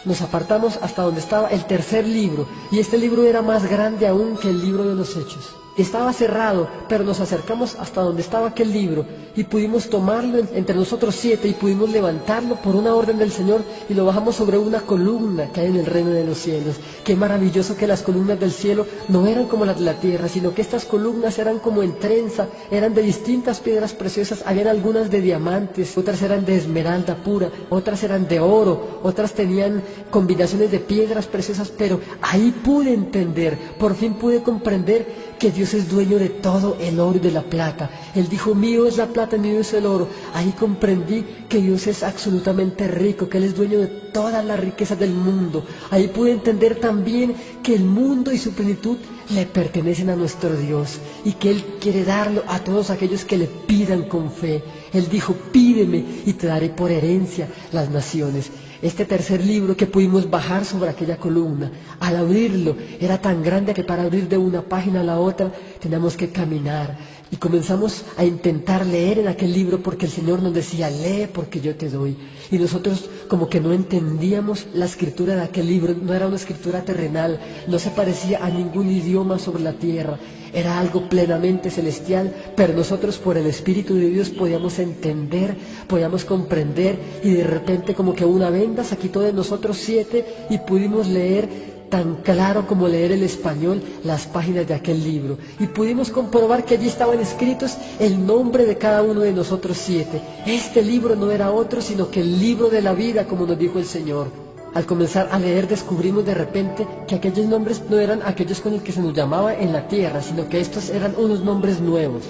Nos apartamos hasta donde estaba el tercer libro, y este libro era más grande aún que el libro de los Hechos. Estaba cerrado, pero nos acercamos hasta donde estaba aquel libro y pudimos tomarlo entre nosotros 7 y pudimos levantarlo por una orden del Señor y lo bajamos sobre una columna que hay en el reino de los cielos. Qué maravilloso que las columnas del cielo no eran como las de la tierra, sino que estas columnas eran como en trenza, eran de distintas piedras preciosas, habían algunas de diamantes, otras eran de esmeralda pura, otras eran de oro, otras tenían combinaciones de piedras preciosas, pero ahí pude entender, por fin pude comprender que Dios es dueño de todo el oro y de la plata. Él dijo, mío es la plata, mío es el oro. Ahí comprendí que Dios es absolutamente rico, que Él es dueño de todas las riquezas del mundo. Ahí pude entender también que el mundo y su plenitud le pertenecen a nuestro Dios y que Él quiere darlo a todos aquellos que le pidan con fe. Él dijo, pídeme y te daré por herencia las naciones. Este tercer libro que pudimos bajar sobre aquella columna, al abrirlo, era tan grande que para abrir de una página a la otra teníamos que caminar. Y comenzamos a intentar leer en aquel libro porque el Señor nos decía, lee porque yo te doy. Y nosotros como que no entendíamos la escritura de aquel libro, no era una escritura terrenal, no se parecía a ningún idioma sobre la tierra, era algo plenamente celestial, pero nosotros por el Espíritu de Dios podíamos entender, podíamos comprender, y de repente como que una venda se quitó de nosotros 7 y pudimos leer tan claro como leer el español las páginas de aquel libro, y pudimos comprobar que allí estaban escritos el nombre de cada uno de nosotros 7. Este libro no era otro sino que el libro de la vida, como nos dijo el Señor. Al comenzar a leer descubrimos de repente que aquellos nombres no eran aquellos con los que se nos llamaba en la tierra, sino que estos eran unos nombres nuevos,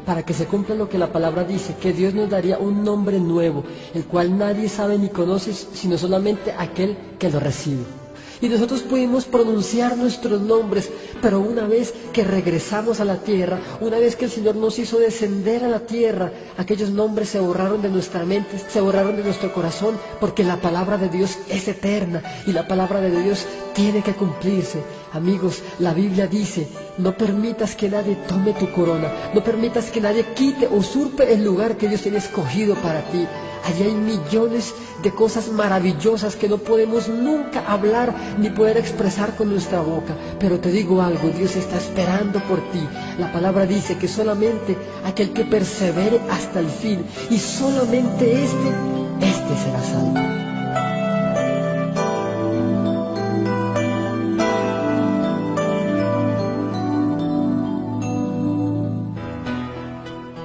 para que se cumpla lo que la palabra dice, que Dios nos daría un nombre nuevo, el cual nadie sabe ni conoce sino solamente aquel que lo recibe. Y nosotros pudimos pronunciar nuestros nombres, pero una vez que regresamos a la tierra, una vez que el Señor nos hizo descender a la tierra, aquellos nombres se borraron de nuestra mente, se borraron de nuestro corazón, porque la palabra de Dios es eterna y la palabra de Dios tiene que cumplirse. Amigos, la Biblia dice, no permitas que nadie tome tu corona, no permitas que nadie quite o usurpe el lugar que Dios tiene escogido para ti. Allí hay millones de cosas maravillosas que no podemos nunca hablar ni poder expresar con nuestra boca. Pero te digo algo, Dios está esperando por ti. La palabra dice que solamente aquel que persevere hasta el fin, y solamente este será salvo.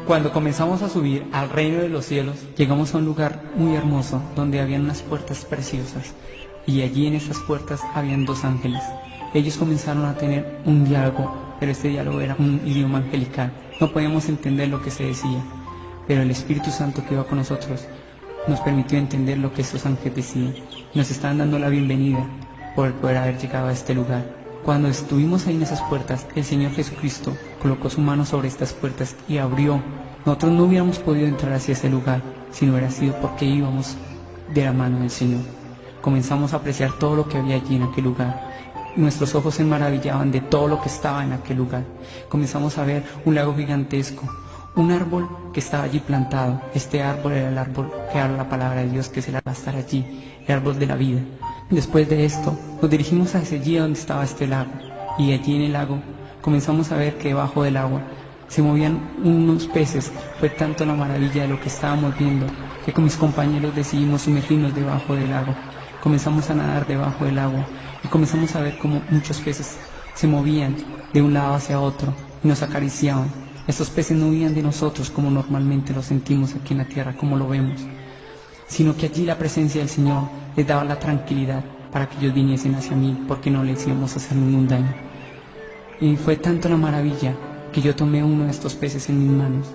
Cuando comenzamos a subir al reino de los cielos, llegamos a un lugar muy hermoso donde habían unas puertas preciosas, y allí en esas puertas habían 2 ángeles. Ellos comenzaron a tener un diálogo, pero este diálogo era un idioma angelical. No podíamos entender lo que se decía, pero el Espíritu Santo que iba con nosotros nos permitió entender lo que estos ángeles decían. Nos estaban dando la bienvenida por el poder haber llegado a este lugar. Cuando estuvimos ahí en esas puertas, el Señor Jesucristo colocó su mano sobre estas puertas y abrió. Nosotros no hubiéramos podido entrar hacia ese lugar si no hubiera sido porque íbamos de la mano del Señor. Comenzamos a apreciar todo lo que había allí en aquel lugar. Nuestros ojos se maravillaban de todo lo que estaba en aquel lugar. Comenzamos a ver un lago gigantesco, un árbol que estaba allí plantado. Este árbol era el árbol que habla la palabra de Dios, que se la va a estar allí, el árbol de la vida. Después de esto, nos dirigimos hacia allí donde estaba este lago, y allí en el lago comenzamos a ver que debajo del agua se movían unos peces. Fue tanto la maravilla de lo que estábamos viendo que con mis compañeros decidimos sumergirnos debajo del lago. Comenzamos a nadar debajo del agua y comenzamos a ver cómo muchos peces se movían de un lado hacia otro y nos acariciaban. Estos peces no huían de nosotros como normalmente lo sentimos aquí en la tierra, como lo vemos, sino que allí la presencia del Señor les daba la tranquilidad para que ellos viniesen hacia mí, porque no les íbamos a hacer ningún daño. Y fue tanto la maravilla que yo tomé uno de estos peces en mis manos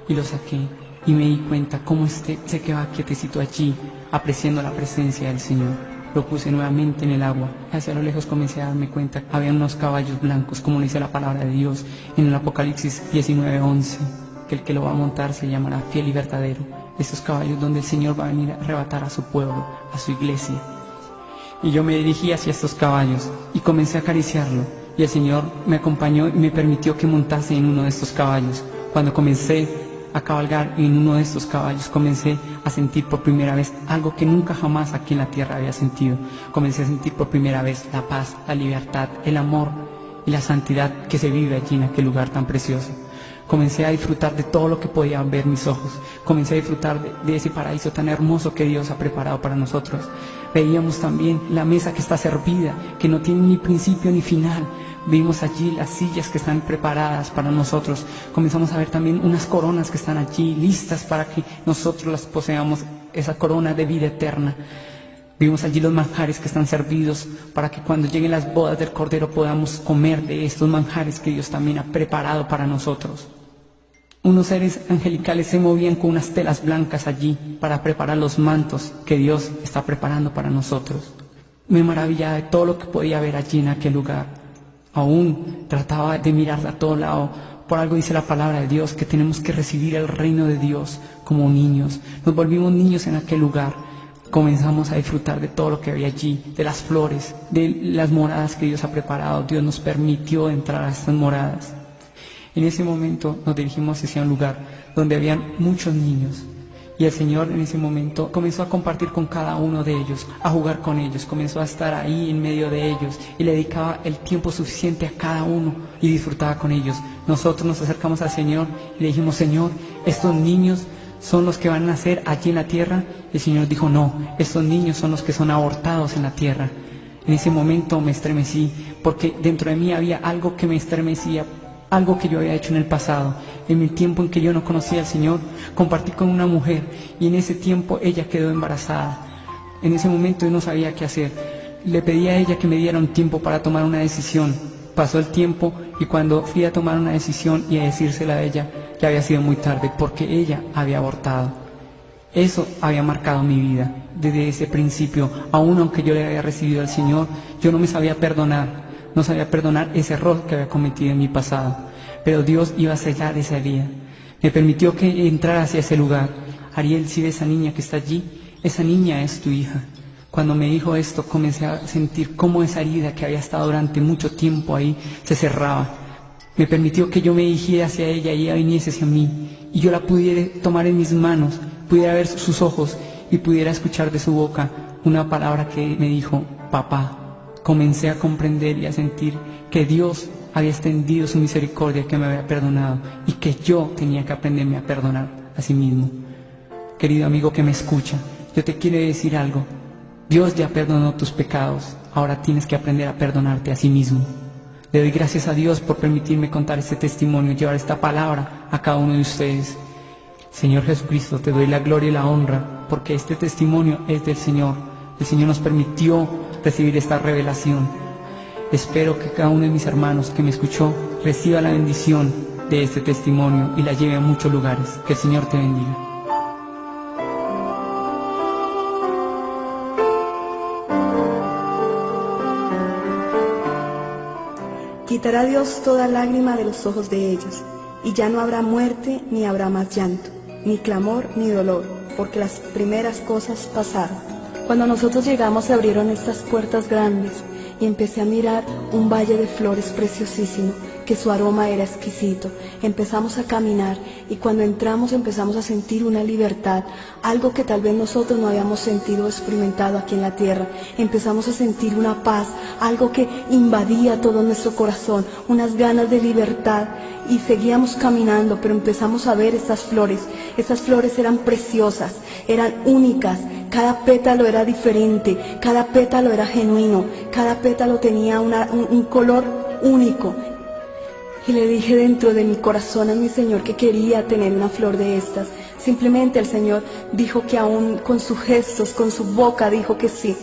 y lo saqué, y me di cuenta cómo se quedaba quietecito allí, apreciando la presencia del Señor. Lo puse nuevamente en el agua. Hacia lo lejos comencé a darme cuenta que había unos caballos blancos, como dice la palabra de Dios en el Apocalipsis 19:11, que el que lo va a montar se llamará Fiel y Verdadero. Estos caballos donde el Señor va a venir a arrebatar a su pueblo, a su iglesia. Y yo me dirigí hacia estos caballos y comencé a acariciarlo, y el Señor me acompañó y me permitió que montase en uno de estos caballos. Cuando comencé a cabalgar en uno de estos caballos, comencé a sentir por primera vez algo que nunca jamás aquí en la tierra había sentido. Comencé a sentir por primera vez la paz, la libertad, el amor, y la santidad que se vive allí en aquel lugar tan precioso. Comencé a disfrutar de todo lo que podían ver mis ojos. Comencé a disfrutar de ese paraíso tan hermoso que Dios ha preparado para nosotros. Veíamos también la mesa que está servida, que no tiene ni principio ni final. Vimos allí las sillas que están preparadas para nosotros. Comenzamos a ver también unas coronas que están allí listas para que nosotros las poseamos, esa corona de vida eterna. Vimos allí los manjares que están servidos para que cuando lleguen las bodas del Cordero podamos comer de estos manjares que Dios también ha preparado para nosotros. Unos seres angelicales se movían con unas telas blancas allí para preparar los mantos que Dios está preparando para nosotros. Me maravillaba de todo lo que podía ver allí en aquel lugar. Aún trataba de mirar a todo lado. Por algo dice la palabra de Dios que tenemos que recibir el reino de Dios como niños. Nos volvimos niños en aquel lugar. Comenzamos a disfrutar de todo lo que había allí, de las flores, de las moradas que Dios ha preparado. Dios nos permitió entrar a estas moradas. En ese momento nos dirigimos hacia un lugar donde habían muchos niños. Y el Señor en ese momento comenzó a compartir con cada uno de ellos, a jugar con ellos, comenzó a estar ahí en medio de ellos y le dedicaba el tiempo suficiente a cada uno y disfrutaba con ellos. Nosotros nos acercamos al Señor y le dijimos: Señor, estos niños son los que van a nacer allí en la tierra. El Señor dijo: no, estos niños son los que son abortados en la tierra. En ese momento me estremecí, porque dentro de mí había algo que me estremecía, algo que yo había hecho en el pasado. En el tiempo en que yo no conocía al Señor, compartí con una mujer y en ese tiempo ella quedó embarazada. En ese momento yo no sabía qué hacer. Le pedí a ella que me diera un tiempo para tomar una decisión. Pasó el tiempo y cuando fui a tomar una decisión y a decírsela a ella, ya había sido muy tarde, porque ella había abortado. Eso había marcado mi vida desde ese principio. Aún aunque yo le había recibido al Señor, yo no me sabía perdonar. No sabía perdonar ese error que había cometido en mi pasado. Pero Dios iba a sellar esa herida. Me permitió que entrara hacia ese lugar. Ariel, si ves esa niña que está allí, esa niña es tu hija. Cuando me dijo esto, comencé a sentir cómo esa herida que había estado durante mucho tiempo ahí se cerraba. Me permitió que yo me dirigiera hacia ella y ella viniese hacia mí. Y yo la pudiera tomar en mis manos, pudiera ver sus ojos y pudiera escuchar de su boca una palabra que me dijo: papá. Comencé a comprender y a sentir que Dios había extendido su misericordia, que me había perdonado y que yo tenía que aprenderme a perdonar a sí mismo. Querido amigo que me escucha, yo te quiero decir algo. Dios ya perdonó tus pecados, ahora tienes que aprender a perdonarte a sí mismo. Le doy gracias a Dios por permitirme contar este testimonio y llevar esta palabra a cada uno de ustedes. Señor Jesucristo, te doy la gloria y la honra porque este testimonio es del Señor. El Señor nos permitió recibir esta revelación. Espero que cada uno de mis hermanos que me escuchó reciba la bendición de este testimonio y la lleve a muchos lugares. Que el Señor te bendiga. Quitará Dios toda lágrima de los ojos de ellos, y ya no habrá muerte, ni habrá más llanto, ni clamor, ni dolor, porque las primeras cosas pasaron. Cuando nosotros llegamos se abrieron estas puertas grandes y empecé a mirar un valle de flores preciosísimo, que su aroma era exquisito. Empezamos a caminar y cuando entramos empezamos a sentir una libertad, algo que tal vez nosotros no habíamos sentido o experimentado aquí en la tierra. Empezamos a sentir una paz, algo que invadía todo nuestro corazón, unas ganas de libertad, y seguíamos caminando, pero empezamos a ver estas flores. Esas flores eran preciosas, eran únicas. Cada pétalo era diferente, cada pétalo era genuino, cada pétalo tenía un color único. Y le dije dentro de mi corazón a mi Señor que quería tener una flor de estas. Simplemente el Señor dijo que aún con sus gestos, con su boca dijo que sí.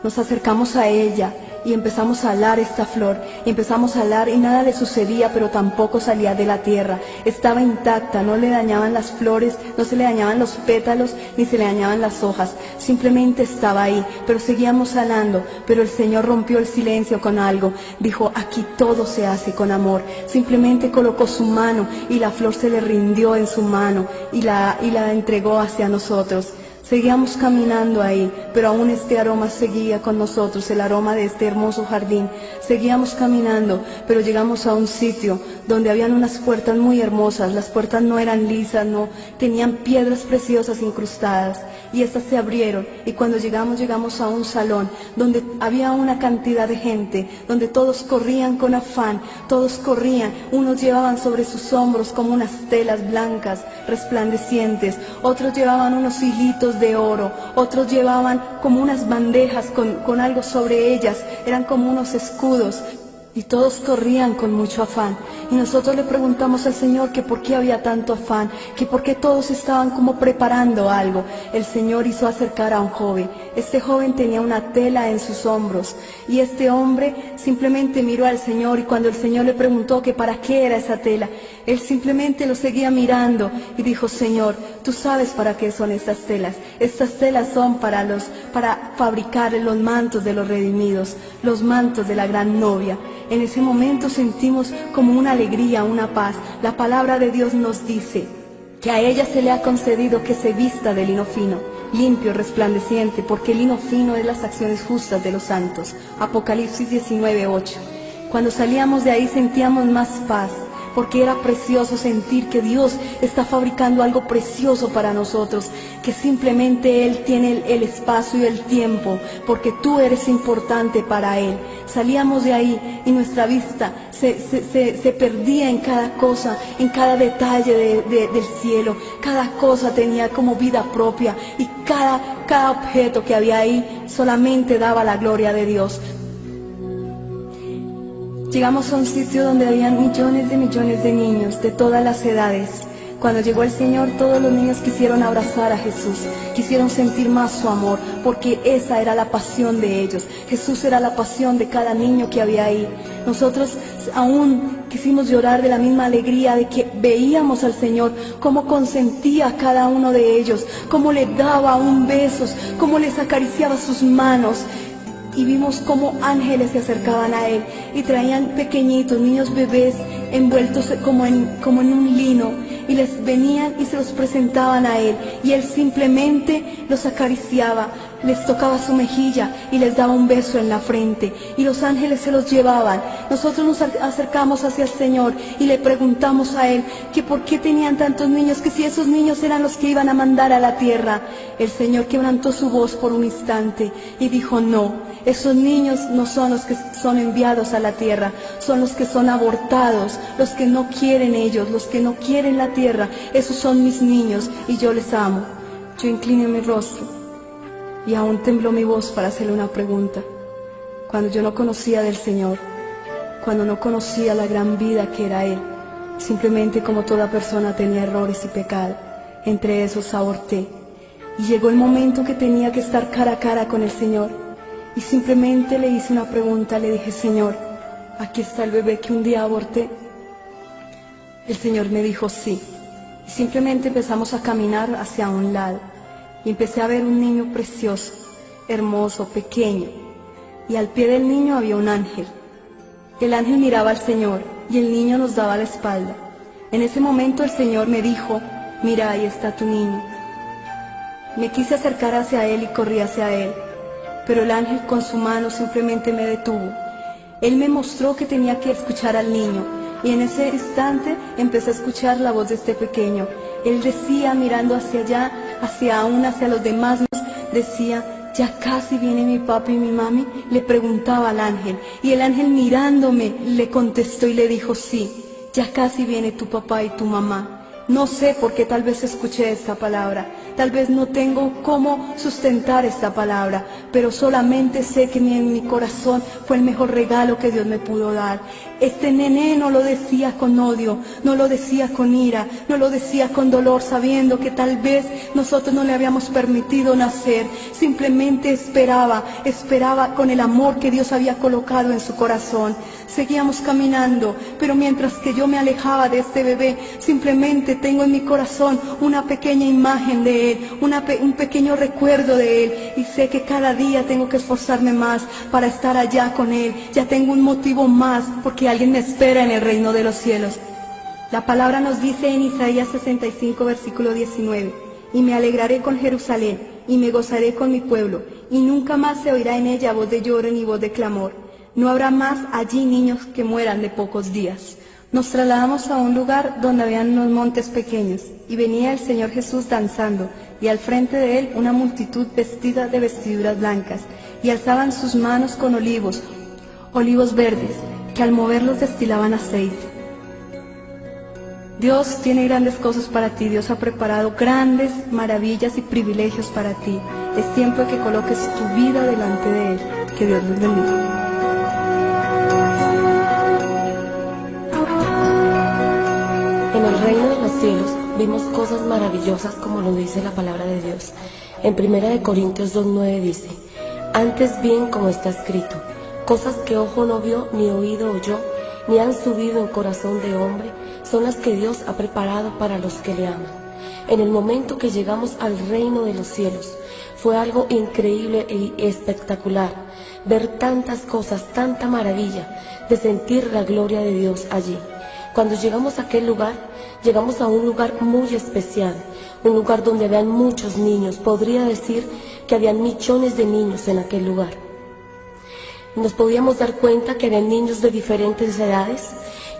Nos acercamos a ella y empezamos a alar esta flor, y empezamos a alar y nada le sucedía, pero tampoco salía de la tierra, estaba intacta, no le dañaban las flores, no se le dañaban los pétalos, ni se le dañaban las hojas, simplemente estaba ahí, pero seguíamos alando, pero el Señor rompió el silencio con algo, dijo: aquí todo se hace con amor. Simplemente colocó su mano y la flor se le rindió en su mano y la entregó hacia nosotros. Seguíamos caminando ahí, pero aún este aroma seguía con nosotros, el aroma de este hermoso jardín. Seguíamos caminando, pero llegamos a un sitio donde habían unas puertas muy hermosas. Las puertas no eran lisas, no tenían piedras preciosas incrustadas, y estas se abrieron, y cuando llegamos a un salón donde había una cantidad de gente, donde todos corrían con afán, todos corrían, unos llevaban sobre sus hombros como unas telas blancas resplandecientes, otros llevaban unos hilitos de oro, otros llevaban como unas bandejas con algo sobre ellas, eran como unos escudos, y todos corrían con mucho afán. Y nosotros le preguntamos al Señor que por qué había tanto afán, que por qué todos estaban como preparando algo. El Señor hizo acercar a un joven. Este joven tenía una tela en sus hombros, y este hombre simplemente miró al Señor, y cuando el Señor le preguntó que para qué era esa tela, él simplemente lo seguía mirando y dijo: Señor, tú sabes para qué son estas telas. Estas telas son para fabricar los mantos de los redimidos, los mantos de la gran novia. En ese momento sentimos como una alegría, una paz. La palabra de Dios nos dice que a ella se le ha concedido que se vista de lino fino, limpio, resplandeciente, porque el lino fino es las acciones justas de los santos. Apocalipsis 19:8. Cuando salíamos de ahí sentíamos más paz, porque era precioso sentir que Dios está fabricando algo precioso para nosotros, que simplemente Él tiene el espacio y el tiempo, porque tú eres importante para Él. Salíamos de ahí y nuestra vista se perdía en cada cosa, en cada detalle del cielo. Cada cosa tenía como vida propia, y cada objeto que había ahí solamente daba la gloria de Dios. Llegamos a un sitio donde habían millones de niños de todas las edades. Cuando llegó el Señor, todos los niños quisieron abrazar a Jesús, quisieron sentir más su amor, porque esa era la pasión de ellos. Jesús era la pasión de cada niño que había ahí. Nosotros aún quisimos llorar de la misma alegría de que veíamos al Señor, cómo consentía a cada uno de ellos, cómo le daba un beso, cómo les acariciaba sus manos. Y vimos cómo ángeles se acercaban a Él y traían pequeñitos, niños bebés, envueltos como en un lino, y les venían y se los presentaban a Él, y Él simplemente los acariciaba, les tocaba su mejilla y les daba un beso en la frente, y los ángeles se los llevaban. Nosotros nos acercamos hacia el Señor y le preguntamos a Él que por qué tenían tantos niños, que si esos niños eran los que iban a mandar a la tierra. El Señor quebrantó su voz por un instante y dijo: no, esos niños no son los que son enviados a la tierra, son los que son abortados, los que no quieren ellos, los que no quieren la tierra. Esos son mis niños y yo les amo. Yo incliné mi rostro y aún tembló mi voz para hacerle una pregunta. Cuando yo no conocía del Señor, cuando no conocía la gran vida que era Él, simplemente como toda persona tenía errores y pecado, entre esos aborté. Y llegó el momento que tenía que estar cara a cara con el Señor, y simplemente le hice una pregunta, le dije: Señor, ¿aquí está el bebé que un día aborté? El Señor me dijo: sí. Y simplemente empezamos a caminar hacia un lado, y empecé a ver un niño precioso, hermoso, pequeño, y al pie del niño había un ángel. El ángel miraba al Señor, y el niño nos daba la espalda. En ese momento el Señor me dijo: mira, ahí está tu niño. Me quise acercar hacia él y corrí hacia él, pero el ángel con su mano simplemente me detuvo. Él me mostró que tenía que escuchar al niño, y en ese instante empecé a escuchar la voz de este pequeño. Él decía, mirando hacia allá, hacia los demás, decía: ya casi viene mi papi y mi mami. Le preguntaba al ángel, y el ángel mirándome le contestó y le dijo: sí, ya casi viene tu papá y tu mamá. No sé por qué tal vez escuché esta palabra, tal vez no tengo cómo sustentar esta palabra, pero solamente sé que en mi corazón fue el mejor regalo que Dios me pudo dar. Este nené no lo decía con odio, no lo decía con ira, no lo decía con dolor, sabiendo que tal vez nosotros no le habíamos permitido nacer. Simplemente esperaba con el amor que Dios había colocado en su corazón. Seguíamos caminando, pero mientras que yo me alejaba de este bebé, simplemente tengo en mi corazón una pequeña imagen de él, un pequeño recuerdo de él, y sé que cada día tengo que esforzarme más para estar allá con él. Ya tengo un motivo más, porque alguien me espera en el reino de los cielos. La palabra nos dice en Isaías 65, versículo 19: y me alegraré con Jerusalén, y me gozaré con mi pueblo, y nunca más se oirá en ella voz de lloro ni voz de clamor. No habrá más allí niños que mueran de pocos días. Nos trasladamos a un lugar donde habían unos montes pequeños, y venía el Señor Jesús danzando, y al frente de él una multitud vestida de vestiduras blancas, y alzaban sus manos con olivos verdes, que al moverlos destilaban aceite. Dios tiene grandes cosas para ti, Dios ha preparado grandes maravillas y privilegios para ti. Es tiempo de que coloques tu vida delante de Él. Que Dios los bendiga. En el reino de los cielos vimos cosas maravillosas como lo dice la palabra de Dios. En 1 Corintios 2:9 dice: antes bien, como está escrito, cosas que ojo no vio, ni oído oyó, ni han subido en corazón de hombre, son las que Dios ha preparado para los que le aman. En el momento que llegamos al reino de los cielos, fue algo increíble y espectacular, ver tantas cosas, tanta maravilla, de sentir la gloria de Dios allí. Cuando llegamos a aquel lugar, llegamos a un lugar muy especial, un lugar donde habían muchos niños, podría decir que habían millones de niños en aquel lugar. Nos podíamos dar cuenta que había niños de diferentes edades,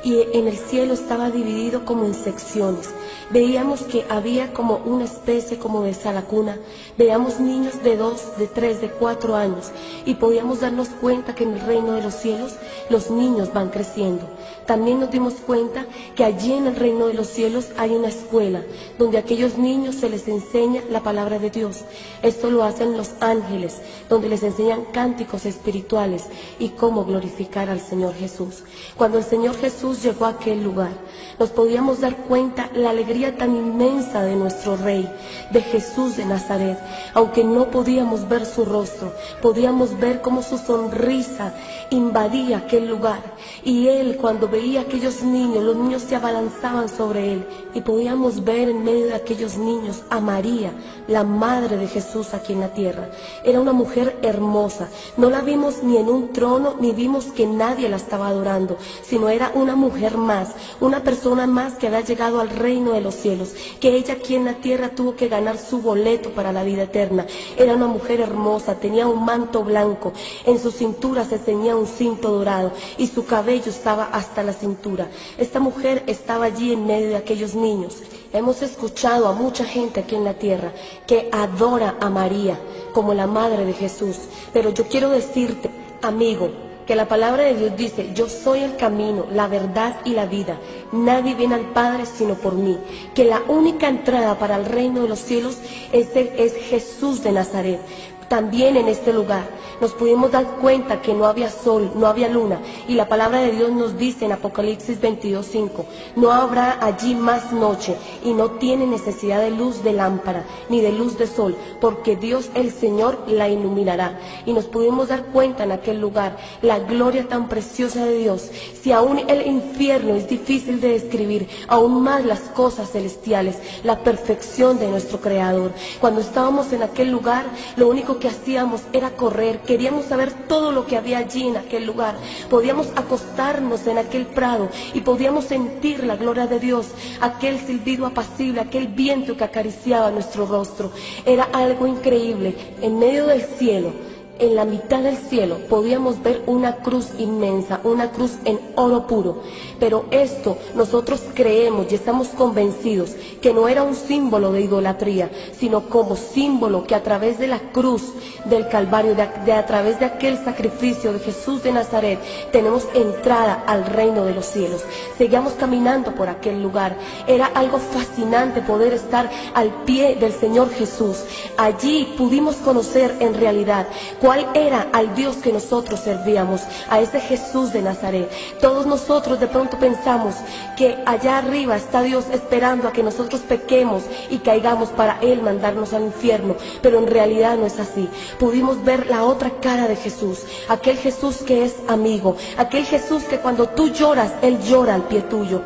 y en el cielo estaba dividido como en secciones. Veíamos que había como una especie como de sala cuna, veíamos niños de 2, de 3, de 4 años, y podíamos darnos cuenta que en el reino de los cielos los niños van creciendo. También nos dimos cuenta que allí en el reino de los cielos hay una escuela, donde a aquellos niños se les enseña la palabra de Dios. Esto lo hacen los ángeles, donde les enseñan cánticos espirituales y cómo glorificar al Señor Jesús. Cuando el Señor Jesús llegó a aquel lugar, nos podíamos dar cuenta la alegría tan inmensa de nuestro Rey, de Jesús de Nazaret. Aunque no podíamos ver su rostro, podíamos ver cómo su sonrisa invadía aquel lugar. Y Él, cuando veía a aquellos niños, los niños se abalanzaban sobre Él, y podíamos ver en medio de aquellos niños a María, la madre de Jesús aquí en la tierra. Era una mujer hermosa, no la vimos ni en un trono, ni vimos que nadie la estaba adorando, sino era una mujer más, una persona más que había llegado al reino de los cielos, que ella aquí en la tierra tuvo que ganar su boleto para la vida eterna. Era una mujer hermosa, tenía un manto blanco, en su cintura se ceñía un cinto dorado, y su cabello estaba hasta la cintura. Esta mujer estaba allí en medio de aquellos niños. Hemos escuchado a mucha gente aquí en la tierra que adora a María como la madre de Jesús, pero yo quiero decirte, amigo, que la palabra de Dios dice: yo soy el camino, la verdad y la vida, nadie viene al Padre sino por mí, que la única entrada para el reino de los cielos es Jesús de Nazaret. También en este lugar nos pudimos dar cuenta que no había sol, no había luna, y la palabra de Dios nos dice en Apocalipsis 22:5, no habrá allí más noche, y no tiene necesidad de luz de lámpara, ni de luz de sol, porque Dios el Señor la iluminará. Y nos pudimos dar cuenta en aquel lugar la gloria tan preciosa de Dios. Si aún el infierno es difícil de describir, aún más las cosas celestiales, la perfección de nuestro Creador. Cuando estábamos en aquel lugar, lo único que hacíamos era correr, queríamos saber todo lo que había allí en aquel lugar. Podíamos acostarnos en aquel prado y podíamos sentir la gloria de Dios, aquel silbido apacible, aquel viento que acariciaba nuestro rostro. Era algo increíble. En medio del cielo, en la mitad del cielo, podíamos ver una cruz inmensa, una cruz en oro puro. Pero esto nosotros creemos y estamos convencidos que no era un símbolo de idolatría, sino como símbolo que a través de la cruz del Calvario, a través de aquel sacrificio de Jesús de Nazaret, tenemos entrada al reino de los cielos. Seguíamos caminando por aquel lugar. Era algo fascinante poder estar al pie del Señor Jesús. Allí pudimos conocer en realidad cuál era al Dios que nosotros servíamos, a ese Jesús de Nazaret. Todos nosotros de pronto pensamos que allá arriba está Dios esperando a que nosotros pequemos y caigamos para Él mandarnos al infierno, pero en realidad no es así. Pudimos ver la otra cara de Jesús, aquel Jesús que es amigo, aquel Jesús que cuando tú lloras, Él llora al pie tuyo.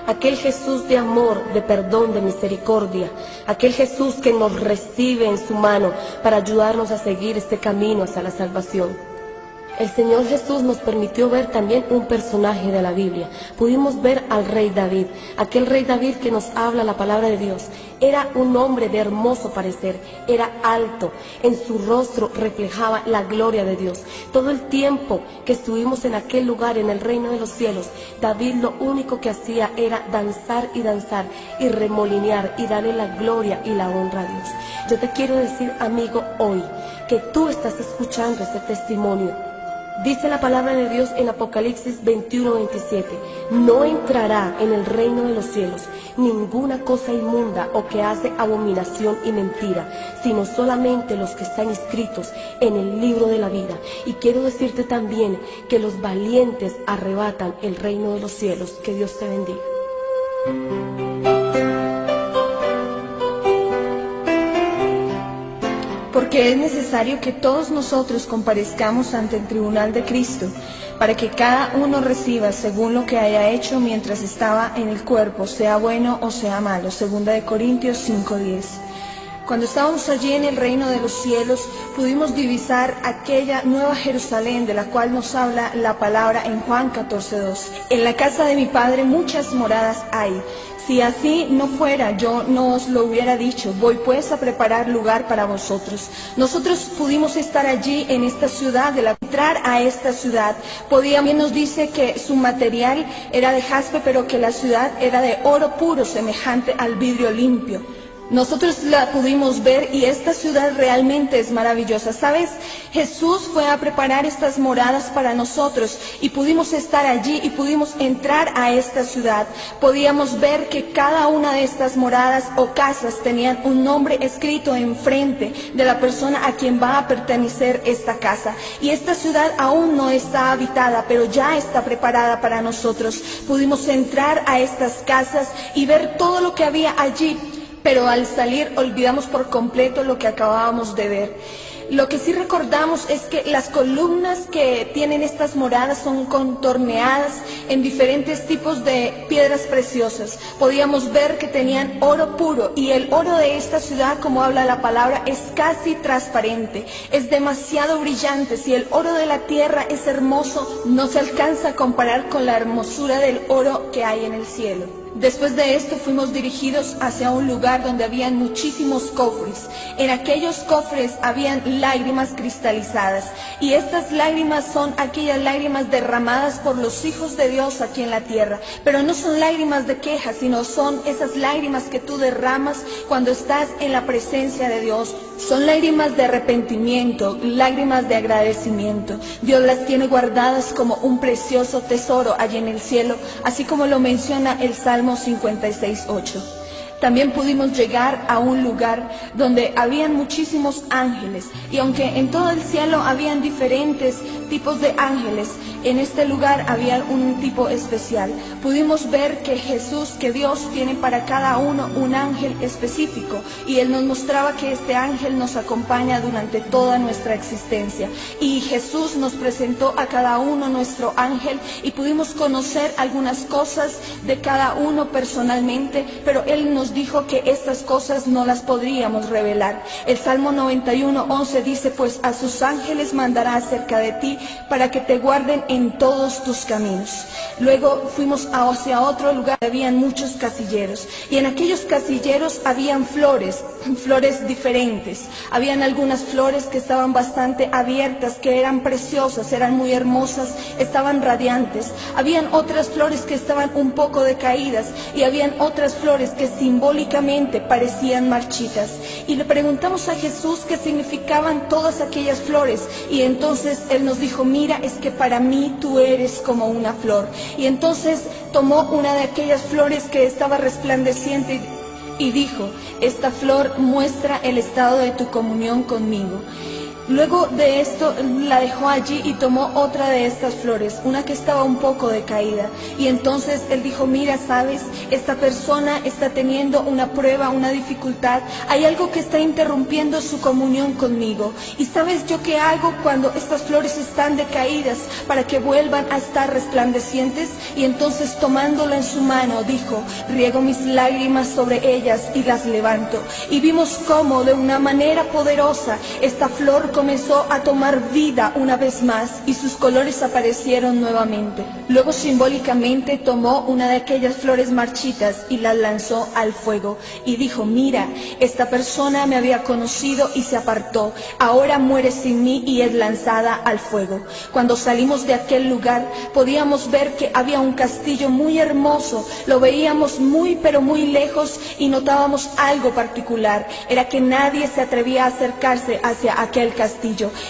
Aquel Jesús de amor, de perdón, de misericordia, aquel Jesús que nos recibe en su mano para ayudarnos a seguir este camino hacia la salvación. El Señor Jesús nos permitió ver también un personaje de la Biblia. Pudimos ver al rey David, aquel rey David que nos habla la palabra de Dios. Era un hombre de hermoso parecer, era alto, en su rostro reflejaba la gloria de Dios. Todo el tiempo que estuvimos en aquel lugar, en el reino de los cielos, David lo único que hacía era danzar y remolinear y darle la gloria y la honra a Dios. Yo te quiero decir, amigo, hoy, que tú estás escuchando este testimonio. Dice la palabra de Dios en Apocalipsis 21:27, no entrará en el reino de los cielos ninguna cosa inmunda o que hace abominación y mentira, sino solamente los que están inscritos en el libro de la vida. Y quiero decirte también que los valientes arrebatan el reino de los cielos. Que Dios te bendiga. Porque es necesario que todos nosotros comparezcamos ante el tribunal de Cristo, para que cada uno reciba según lo que haya hecho mientras estaba en el cuerpo, sea bueno o sea malo. 2 Corintios 5:10. Cuando estábamos allí en el reino de los cielos, pudimos divisar aquella nueva Jerusalén de la cual nos habla la palabra en Juan 14:2. En la casa de mi Padre muchas moradas hay. Si así no fuera, yo no os lo hubiera dicho. Voy pues a preparar lugar para vosotros. Nosotros pudimos estar allí en esta ciudad, entrar a esta ciudad. También nos dice que su material era de jaspe, pero que la ciudad era de oro puro, semejante al vidrio limpio. Nosotros la pudimos ver y esta ciudad realmente es maravillosa. ¿Sabes? Jesús fue a preparar estas moradas para nosotros y pudimos estar allí y pudimos entrar a esta ciudad. Podíamos ver que cada una de estas moradas o casas tenían un nombre escrito enfrente de la persona a quien va a pertenecer esta casa. Y esta ciudad aún no está habitada, pero ya está preparada para nosotros. Pudimos entrar a estas casas y ver todo lo que había allí. Pero al salir olvidamos por completo lo que acabábamos de ver. Lo que sí recordamos es que las columnas que tienen estas moradas son contorneadas en diferentes tipos de piedras preciosas. Podíamos ver que tenían oro puro y el oro de esta ciudad, como habla la palabra, es casi transparente, es demasiado brillante. Si el oro de la tierra es hermoso, no se alcanza a comparar con la hermosura del oro que hay en el cielo. Después de esto fuimos dirigidos hacia un lugar donde habían muchísimos cofres. En aquellos cofres habían lágrimas cristalizadas y estas lágrimas son aquellas lágrimas derramadas por los hijos de Dios aquí en la tierra. Pero no son lágrimas de queja, sino son esas lágrimas que tú derramas cuando estás en la presencia de Dios. Son lágrimas de arrepentimiento, lágrimas de agradecimiento. Dios las tiene guardadas como un precioso tesoro allí en el cielo, así como lo menciona el Salmo 56:8. También pudimos llegar a un lugar donde habían muchísimos ángeles, y aunque en todo el cielo habían diferentes tipos de ángeles, en este lugar había un tipo especial. Pudimos ver que Jesús, que Dios tiene para cada uno un ángel específico, y Él nos mostraba que este ángel nos acompaña durante toda nuestra existencia. Y Jesús nos presentó a cada uno nuestro ángel y pudimos conocer algunas cosas de cada uno personalmente, pero Él nos dijo que estas cosas no las podríamos revelar. El Salmo 91:11 dice, pues a sus ángeles mandará acerca de ti para que te guarden en todos tus caminos. Luego fuimos hacia otro lugar, habían muchos casilleros, y en aquellos casilleros habían flores diferentes. Habían algunas flores que estaban bastante abiertas, que eran preciosas, eran muy hermosas, estaban radiantes. Habían otras flores que estaban un poco decaídas, y habían otras flores que simbólicamente parecían marchitas. Y le preguntamos a Jesús qué significaban todas aquellas flores, y entonces Él nos dijo, mira, es que para mí tú eres como una flor. Y entonces tomó una de aquellas flores que estaba resplandeciente y dijo, esta flor muestra el estado de tu comunión conmigo. Luego de esto la dejó allí y tomó otra de estas flores, una que estaba un poco decaída. Y entonces Él dijo, mira, sabes, esta persona está teniendo una prueba, una dificultad. Hay algo que está interrumpiendo su comunión conmigo. Y sabes yo qué hago cuando estas flores están decaídas para que vuelvan a estar resplandecientes. Y entonces tomándola en su mano dijo, riego mis lágrimas sobre ellas y las levanto. Y vimos cómo de una manera poderosa esta flor comenzó a tomar vida una vez más y sus colores aparecieron nuevamente. Luego simbólicamente tomó una de aquellas flores marchitas y las lanzó al fuego y dijo: mira, esta persona me había conocido y se apartó, ahora muere sin mí y es lanzada al fuego. Cuando salimos de aquel lugar podíamos ver que había un castillo muy hermoso, lo veíamos muy pero muy lejos y notábamos algo particular, era que nadie se atrevía a acercarse hacia aquel castillo,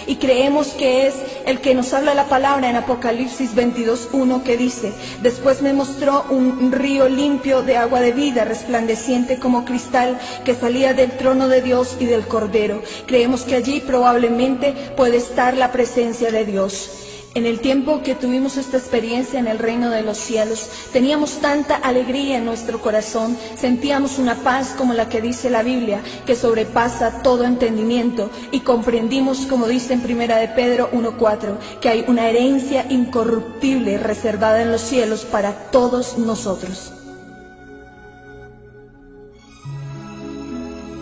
y creemos que es el que nos habla la palabra en Apocalipsis 22:1, que dice: después me mostró un río limpio de agua de vida, resplandeciente como cristal, que salía del trono de Dios y del Cordero. Creemos que allí probablemente puede estar la presencia de Dios. En el tiempo que tuvimos esta experiencia en el reino de los cielos, teníamos tanta alegría en nuestro corazón, sentíamos una paz como la que dice la Biblia, que sobrepasa todo entendimiento, y comprendimos, como dice en 1 de Pedro 1:4, que hay una herencia incorruptible reservada en los cielos para todos nosotros.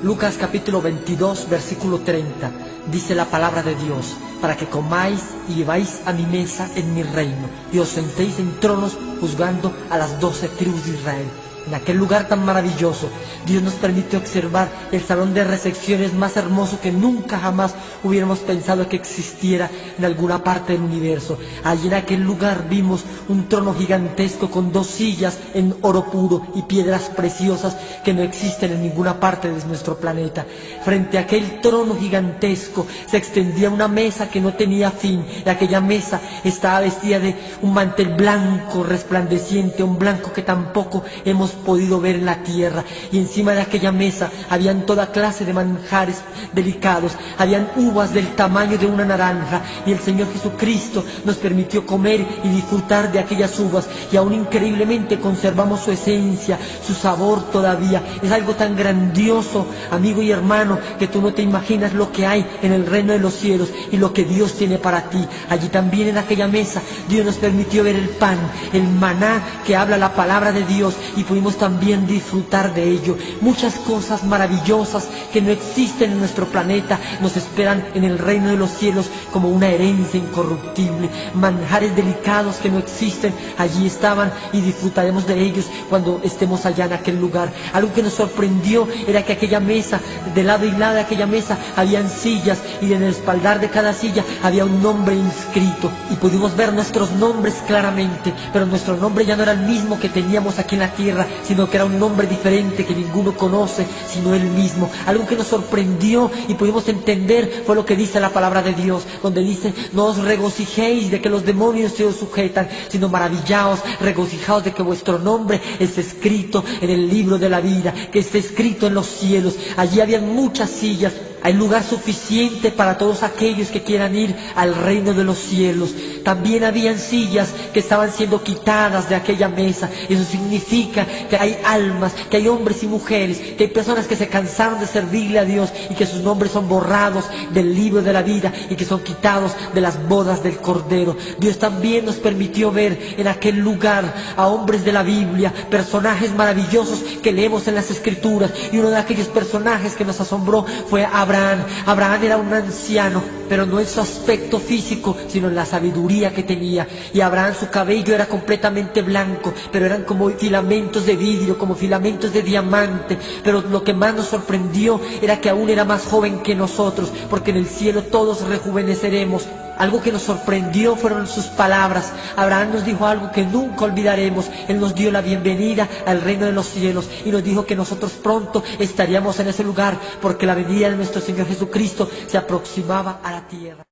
Lucas capítulo 22, versículo 30, dice la palabra de Dios: para que comáis y lleváis a mi mesa en mi reino, y os sentéis en tronos juzgando a las 12 tribus de Israel. En aquel lugar tan maravilloso, Dios nos permite observar el salón de recepciones más hermoso que nunca jamás hubiéramos pensado que existiera en alguna parte del universo. Allí en aquel lugar vimos un trono gigantesco con 2 sillas en oro puro y piedras preciosas que no existen en ninguna parte de nuestro planeta. Frente a aquel trono gigantesco se extendía una mesa que no tenía fin, y aquella mesa estaba vestida de un mantel blanco resplandeciente, un blanco que tampoco hemos podido ver en la tierra, y encima de aquella mesa habían toda clase de manjares delicados, habían uvas del tamaño de una naranja, y el Señor Jesucristo nos permitió comer y disfrutar de aquellas uvas, y aún increíblemente conservamos su esencia, su sabor todavía. Es algo tan grandioso, amigo y hermano, que tú no te imaginas lo que hay en el reino de los cielos y lo que Dios tiene para ti. Allí también en aquella mesa Dios nos permitió ver el pan, el maná que habla la palabra de Dios, y pudimos también disfrutar de ello. Muchas cosas maravillosas que no existen en nuestro planeta nos esperan en el reino de los cielos como una herencia incorruptible. Manjares delicados que no existen, allí estaban, y disfrutaremos de ellos cuando estemos allá en aquel lugar. Algo que nos sorprendió era que aquella mesa, de lado y lado de aquella mesa habían sillas, y en el espaldar de cada silla había un nombre inscrito, y pudimos ver nuestros nombres claramente, pero nuestro nombre ya no era el mismo que teníamos aquí en la tierra, sino que era un nombre diferente que ninguno conoce sino Él mismo. Algo que nos sorprendió y pudimos entender fue lo que dice la palabra de Dios, donde dice: no os regocijéis de que los demonios se os sujetan, sino maravillaos, regocijaos de que vuestro nombre es escrito en el libro de la vida, que está escrito en los cielos. Allí habían muchas sillas. Hay lugar suficiente para todos aquellos que quieran ir al reino de los cielos. También habían sillas que estaban siendo quitadas de aquella mesa. Eso significa que hay almas, que hay hombres y mujeres, que hay personas que se cansaron de servirle a Dios y que sus nombres son borrados del libro de la vida y que son quitados de las bodas del Cordero. Dios también nos permitió ver en aquel lugar a hombres de la Biblia, personajes maravillosos que leemos en las Escrituras, y uno de aquellos personajes que nos asombró fue Abraham. Abraham era un anciano, pero no en su aspecto físico, sino en la sabiduría que tenía. Y Abraham, su cabello era completamente blanco, pero eran como filamentos de vidrio, como filamentos de diamante. Pero lo que más nos sorprendió era que aún era más joven que nosotros, porque en el cielo todos rejuveneceremos. Algo que nos sorprendió fueron sus palabras. Abraham nos dijo algo que nunca olvidaremos. Él nos dio la bienvenida al reino de los cielos y nos dijo que nosotros pronto estaríamos en ese lugar, porque la venida de nuestro Señor Jesucristo se aproximaba a la tierra.